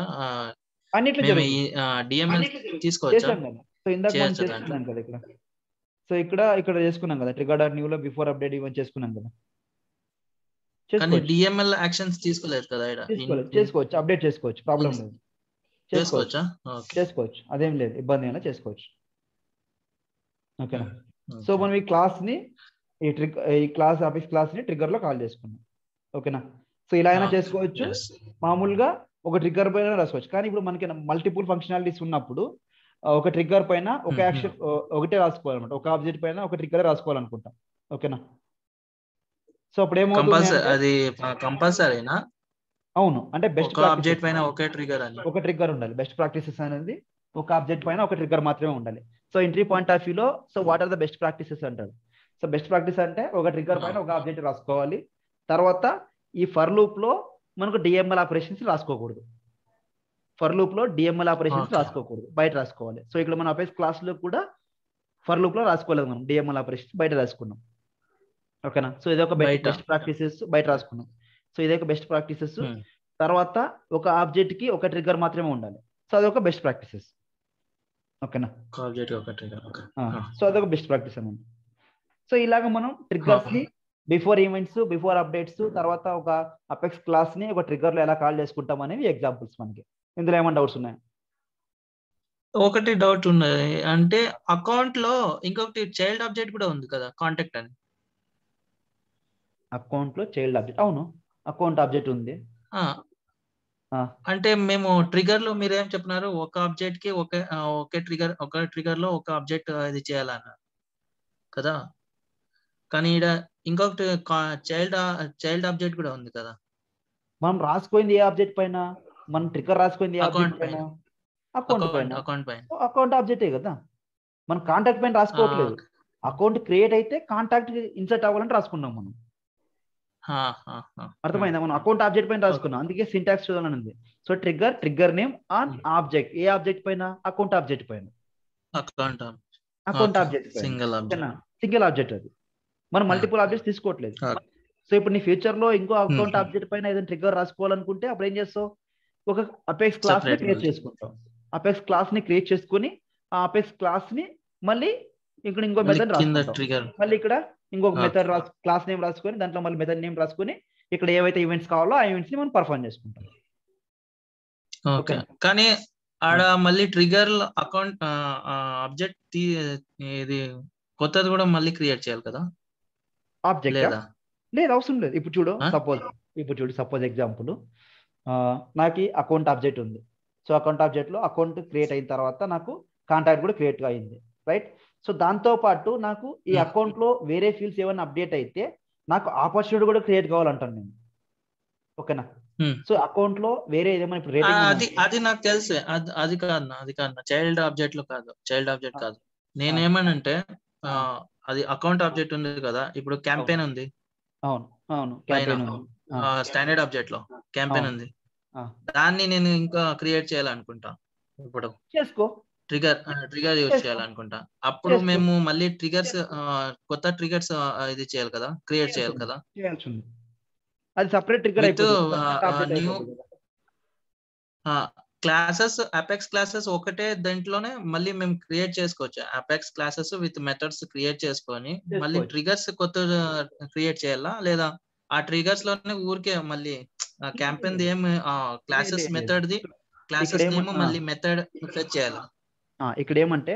డిఎంఎల్ తీసుకోవచ్చా? సో ఇందాక మనం చేసుకున్నాం కదా ఇక్కడ. సో ఇక్కడ చేసుకున్నాం కదా ట్రిగ్గర్ డాట్ న్యూ లో బిఫోర్ అప్డేట్ ఈవెంట్ చేసుకున్నాం కదా. కానీ డిఎంఎల్ యాక్షన్స్ తీసుకోలేదు కదా చేసుకోవచ్చు, అప్డేట్ చేసుకోవచ్చు, ప్రాబ్లం లేదు, చేసుకోవచ్చా? చేసుకోవచ్చు, అదేం లేదు, ఇబ్బంది అయినా చేసుకోవచ్చు. ఓకేనా. సో మనం ఈ క్లాస్ ని ఈ క్లాస్ ఆఫీస్ క్లాస్ ని ట్రిగ్గర్ లో కాల్ చేసుకున్నాం. ఓకేనా. సో ఇలా అయినా చేసుకోవచ్చు, మామూలుగా ఒక ట్రిగ్గర్ పైన రాసుకోవచ్చు. కానీ ఇప్పుడు మనకి మల్టిపుల్ ఫంక్షనాలిటీస్ ఉన్నప్పుడు ఒక ట్రిగ్గర్ పైన ఒక యాక్షన్ ఒకటే రాసుకోవాలన్నమాట. ఒక ఆబ్జెక్ట్ పైన ఒక ట్రిగ్గర్ రాసుకోవాలనుకుంటాం. ఓకేనా. సో అప్పుడు ఏమవుతుంది, అది కంపల్సరీనా? అవును, అంటే బెస్ట్ ఆబ్జెక్ట్ పైన ఒకే ట్రిగ్గర్ అని ఒక ట్రిగ్గర్ ఉండాలి. బెస్ట్ ప్రాక్టీసెస్ అనేది ఒక ఆబ్జెక్ట్ పైన ఒక ట్రిగ్గర్ మాత్రమే ఉండాలి. సో ఎంట్రీ పాయింట్ ఆఫ్ వ్యూలో so what are the best practices అంటారు. సో బెస్ట్ ప్రాక్టీస్ అంటే ఒక ట్రిగ్గర్ పైన ఒక ఆబ్జెక్ట్ రాసుకోవాలి. తర్వాత ఈ ఫర్ లూప్ లో మనకు డిఎంఎల్ ఆపరేషన్స్ రాసుకోకూడదు. ఫర్ లూప్ లో డిఎంఎల్ ఆపరేషన్స్ రాసుకోకూడదు, బయట రాసుకోవాలి. సో ఇక్కడ మన అపేస్ క్లాస్ లో కూడా ఫర్ లూప్ లో రాసుకోలేదు, మనం డిఎంఎల్ ఆపరేషన్స్ బయట రాసుకున్నాం. ఓకేనా. సో ఇది ఒక బెస్ట్ ప్రాక్టీసెస్ బయట రాసుకున్నాం. సో ఇదే ఒక బెస్ట్ ప్రాక్టీసెస్. తర్వాత ఒక ఆబ్జెక్ట్ కి ఒక ట్రిగ్గర్ మాత్రమే ఉండాలి. సో అదొక బెస్ట్ ప్రాక్టీసెస్. ఓకేనా. సో అదొక బెస్ట్ ప్రాక్టీస్ అన్నమాట. సో ఇలాగ మనం ట్రిగ్గర్స్ ని బిఫోర్ ఈవెంట్స్, బిఫోర్ అప్డేట్స్, తర్వాత ఒక అపెక్స్ క్లాస్ ని ఒక ట్రిగ్గర్ లో ఎలా కాల్ చేసుకుంటాం అనేవి ఎగ్జాంపుల్స్ మనకి. ఇందులో ఏమైనా డౌట్స్ ఉన్నాయా? ఒకటి డౌట్ ఉన్నది, అంటే అకౌంట్ లో ఇంకొకటి చైల్డ్ ఆబ్జెక్ట్ కూడా ఉంది కదా, కాంటాక్ట్ అని. అకౌంట్ లో చైల్డ్ ఆబ్జెక్ట్, అవును, అకౌంట్ ఆబ్జెక్ట్ ఉంది. అంటే మేము ట్రిగర్ లో మీరేం చెప్పినారు, ఒక ఆబ్జెక్ట్ కి ఒకే ట్రిగర్ లో ఒక ఆబ్జెక్ట్ ఇది చేయాలన్నారు కదా. కానీ ఇక్కడ ఇంకొకటి చైల్డ్ ఆబ్జెక్ట్ కూడా ఉంది కదా. మనం రాసుకుంది ఏ ఆబ్జెక్ట్ పైన, మనం ట్రిగ్గర్ రాసుకుంది ఏ ఆబ్జెక్ట్ పైన, అకౌంట్ పైన. అకౌంట్ ఆబ్జెక్టే కదా, మనం కాంటాక్ట్ పైన రాసుకోవట్లేదు. అకౌంట్ క్రియేట్ అయితే కాంటాక్ట్ ఇన్సర్ట్ అవ్వాలని రాసుకున్నాం మనం. అర్థమైందా? మనం అకౌంట్ ఆబ్జెక్ట్ పైన రాసుకున్నాం, అందుకే సింటాక్స్ చూడాలని ఉంది. So trigger name on object, A object పైన, అకౌంట్ ఆబ్జెక్ట్ పైన. అకౌంట్ ఆబ్జెక్ట్ సింగిల్ ఆబ్జెక్ట్ అది, మనం మల్టిపుల్ ఆబ్జెక్ట్స్ తీసుకోవట్లేదు. సో ఇప్పుడు నీ ఫ్యూచర్ లో ఇంకో అకౌంట్ ఆబ్జెక్ట్ పైన ఏదైనా ట్రిగ్గర్ రాసుకోవాలనుకుంటే అప్పుడు ఏం చేస్తావు, ఒక అపెక్స్ క్లాస్ ని క్రియేట్ చేసుకుంటాం. అపెక్స్ క్లాస్ ని క్రియేట్ చేసుకుని ఆ అపెక్స్ క్లాస్ ని మళ్ళీ ఇక్కడ ఇంకో మెథడ్ రాసుకుంటాం. మళ్ళీ ఇక్కడ ఇంకొక మెథడ్ క్లాస్ నేమ్ రాసుకొని దాంట్లో మళ్ళీ మెథడ్ నేమ్ రాసుకొని ఇక్కడ ఏవైతే ఈవెంట్స్ కావాలో ఆ ఈవెంట్స్ ని మనం పర్ఫార్మ్ చేసుకుంటాం. ఓకే. కానీ ఆడ మళ్ళీ ట్రిగర్ అకౌంట్ ఆబ్జెక్ట్ ఇది కొత్తది కూడా మళ్ళీ క్రియేట్ చేయాలి కదా. ఆబ్జెక్ట్ లేదు, అవసరం లేదు. ఇప్పుడు చూడు సపోజ్ ఎగ్జాంపుల్, నాకు అకౌంట్ ఆబ్జెక్ట్ ఉంది. సో అకౌంట్ ఆబ్జెక్ట్ లో అకౌంట్ క్రియేట్ అయిన తర్వాత నాకు కాంటాక్ట్ కూడా క్రియేట్ అయింది, రైట్. సో దాంతో పాటు నాకు ఈ అకౌంట్ లో వేరే ఫీల్డ్స్ ఏమైనా అప్డేట్ అయితే నాకు ఆపర్చునిటీ కూడా క్రియేట్ కావాలంటాను నేను. ఓకేనా. సో అకౌంట్ లో వేరే ఏమైనా ఇప్పుడు రేటింగ్ అది నాకు తెలుసు, అది కాదు చైల్డ్ ఆబ్జెక్ట్ లో కాదు, చైల్డ్ ఆబ్జెక్ట్ కాదు. నేనేమనంటే అది అకౌంట్ ఆబ్జెక్ట్ ఉంది కదా, ఇప్పుడు క్యాంపెయిన్ ఉంది. అవును స్టాండర్డ్ ఆబ్జెక్ట్ లో క్యాంపెయిన్ ఉంది, దాన్ని నేను ఇంకా క్రియేట్ చేయాలనుకుంటా. ఇప్పుడు చేసుకో, ట్రిగర్ యూజ్ చేయాలనుకుంటా. అప్పుడు మేము మళ్ళీ ట్రిగర్స్ కొత్త ట్రిగర్స్ ఇది చేయాలి కదా, క్రియేట్ చేయాలి కదా. అది separate trigger new classes, apex classes ఒకటే దాంట్లోనే మళ్ళీ మేము క్రియేట్ చేసుకోవచ్చు. Apex classes with methods create చేసుకొని మళ్ళీ ట్రిగర్స్ కొత్త క్రియేట్ చేయాలా, లేదా ఆ ట్రిగర్స్ లోనే ఊరికే మళ్ళీ క్యాంపెయిన్ ది ఏం classes method the classes name మళ్ళీ మెథడ్ సెట్ చేయాలా? ఇక్కడ ఏమంటే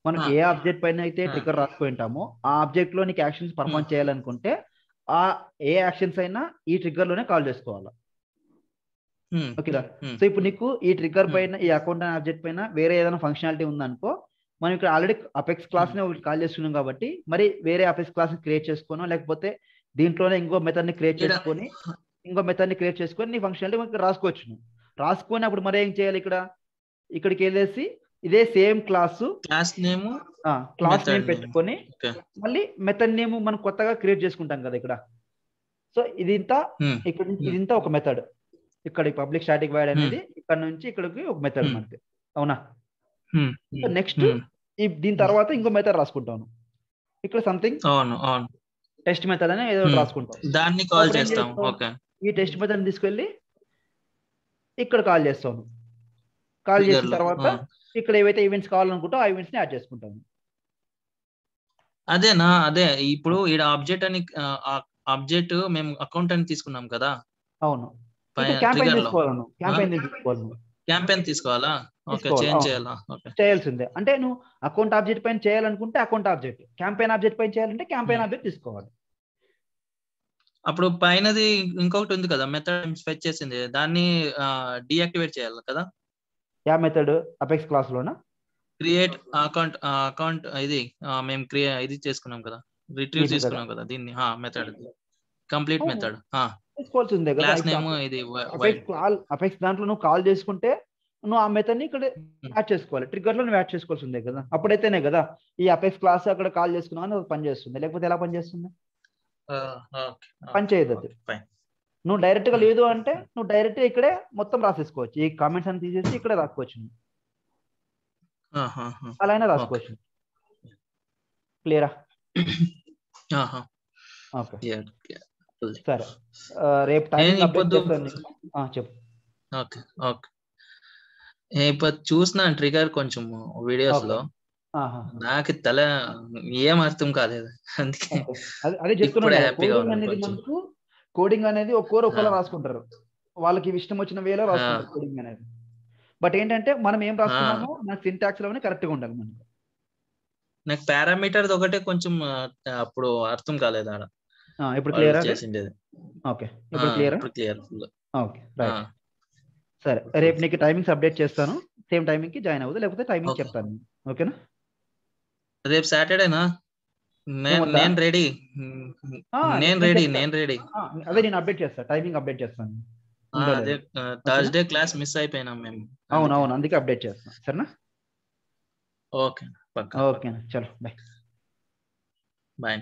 మనం ఏ ఆబ్జెక్ట్ పైన అయితే ట్రిగ్గర్ రాసుకుంటామో ఆ ఆబ్జెక్ట్ లో నీకు యాక్షన్స్ పర్ఫార్మ్ చేయాలనుకుంటే ఆ ఏ యాక్షన్స్ అయినా ఈ ట్రిగ్గర్ లోనే కాల్ చేసుకోవాలా. ఓకేనా. సో ఇప్పుడు నీకు ఈ ట్రిగ్గర్ పైన ఈ అకౌంట్ ఆబ్జెక్ట్ పైన వేరే ఏదైనా ఫంక్షనాలిటీ ఉందనుకో, మనం ఇక్కడ ఆల్రెడీ అపెక్స్ క్లాస్ ని ఒకటి కాల్ చేస్తున్నాం కాబట్టి మరి వేరే అపెక్స్ క్లాస్ ని క్రియేట్ చేసుకోనో లేకపోతే దీంట్లోనే ఇంకో మెథడ్ ని క్రియేట్ చేసుకొని నీ ఫంక్షనాలిటీ రాసుకోవచ్చు. రాసుకొని అప్పుడు మరి ఏం చేయాలి, ఇక్కడికి వెళ్ళేసి ఇదే సేమ్ క్లాస్ నేమ్ పెట్టుకొని మళ్ళీ మెథడ్ నేమ్ మనం కొత్తగా క్రియేట్ చేసుకుంటాం కదా ఇక్కడ. సో ఇదింతా ఒక మెథడ్, ఇక్కడ పబ్లిక్ స్టాటిక్ వాయిడ్ అనేది ఇక్కడ నుంచి ఇక్కడికి ఒక మెథడ్ మనకి, అవునా. నెక్స్ట్ దీని తర్వాత ఇంకో మెథడ్ రాసుకుంటాను ఇక్కడ, సంథింగ్ టెస్ట్ మెథడ్ అని ఏదో రాసుకుంటాం, దాన్ని కాల్ చేస్తాం. ఈ టెస్ట్ మెథడ్ తీసుకెళ్ళి ఇక్కడ కాల్ చేస్తాను. కాల్ చేసిన తర్వాత ఇక్కడ ఏవైతే ఈవెంట్స్ కావాలనుకుంటా ఆ ఈవెంట్స్ ని యాడ్ చేసుకుంటాను. అదేనా? అదే ఇప్పుడు ఈడ ఆబ్జెక్ట్ అని ఆబ్జెక్ట్ మేము అకౌంట్ అని తీసుకున్నాం కదా అవును, ఇక్కడ క్యాంపెయిన్ ట్రిగర్ లో తీసుకోవాలి, నువ్వు క్యాంపెయిన్ తీసుకోవాలి, నువ్వు క్యాంపెయిన్ తీసుకోవాలా? ఓకే, తీసుకోవాలి, చేంజ్ అవును, చేయాలా? ఓకే. చేయాల్సిందే. అంటే నువ్వు అకౌంట్ ఆబ్జెక్ట్ పైన చేయాలనుకుంటే అకౌంట్ ఆబ్జెక్ట్, క్యాంపెయిన్ ఆబ్జెక్ట్ పైన చేయాలంటే క్యాంపెయిన్ ఆబ్జెక్ట్ తీసుకోవాలి. అప్పుడు పైనది ఇంకొకటి ఉంది కదా, మెథడ్ ఫెచ్ చేసింది, దాన్ని డీయాక్టివేట్ చేయాలి కదా? యా మెథడ్ అపెక్స్ క్లాస్ లోనా? క్రియేట్ అకౌంట్ ఇది మేము ఇది చేసుకున్నాం కదా, రిట్రీవ్ చేసుకున్నాం కదా దీన్ని, మెథడ్ కంప్లీట్ మెథడ్ తీసుకోవాల్సిందే కదా. క్లాస్ నేమ్ ఇది అపెక్స్ దాంట్లో నువ్వు కాల్ చేసుకుంటే నువ్వు ఆ మెథడ్ ని ఇక్కడ యాడ్ చేసుకోవాలి, ట్రిగ్గర్ లో నువ్వు యాడ్ చేసుకోవాల్సిందే కదా. అప్పుడైతేనే కదా ఈ అపెక్స్ క్లాస్ అక్కడ కాల్ చేసుకున్నావు అని పని చేస్తుంది, లేకపోతే ఎలా పని చేస్తుంది? పని చేయదు అది. నువ్వు డైరెక్ట్ గా లేదు అంటే నువ్వు డైరెక్ట్ ఇక్కడే మొత్తం రాసేసుకోవచ్చు, ఈ కామెంట్స్ అని తీసేసి ఇక్కడే రాసుకోవచ్చు, అలా అయినా రాసుకోవచ్చు. క్లియరా? ఓకే, సరే. రేపు టైమింగ్ అప్డేట్ చేస్తాను. చెప్పు. ఓకే ఓకే, ఇప్పుడు చూసిన ట్రిగర్ కొంచెం వీడియోస్ లో, నాకు తల ఏం అర్థం కాలేదు, అందుకే అదే చెప్తున్నాను. కోడింగ్ అనేది ఒక్కోలా రాసుకుంటారు, వాళ్ళకి ఇష్టం వచ్చిన వేలో రాసుకుంటారు కోడింగ్ అనేది. బట్ ఏంటంటే మనం ఏం రాసుకున్నామో నాకు సింటాక్స్ లోనే కరెక్ట్ గా ఉండాలి మనకు. నాకు పారామీటర్ ఒకటే కొంచెం అప్పుడు అర్థం కాలేదు ఆడ. ఇప్పుడు క్లియర్ చేసిండేది. ఓకే, ఇప్పుడు క్లియర్. Okay, right. సరే, రేపు నీకు టైమింగ్స్ అప్డేట్ చేస్తాను, సేమ్ టైమింగ్ కి జాయిన్ అవ్వదు, లేకపోతే టైమింగ్ చెప్తాను. ఓకేనా? రేపు సాటర్డేనా? నేను రెడీ. అదే నేను అప్డేట్ చేస్తాను, టైమింగ్ అప్డేట్ చేస్తాను. అదే థర్స్డే క్లాస్ మిస్ అయిపోయినాం మేము. అవును, అందుకే అప్డేట్ చేస్తాను. సరేనా? ఓకే, ఓకేనా, చలో బాయ్. బాయ్.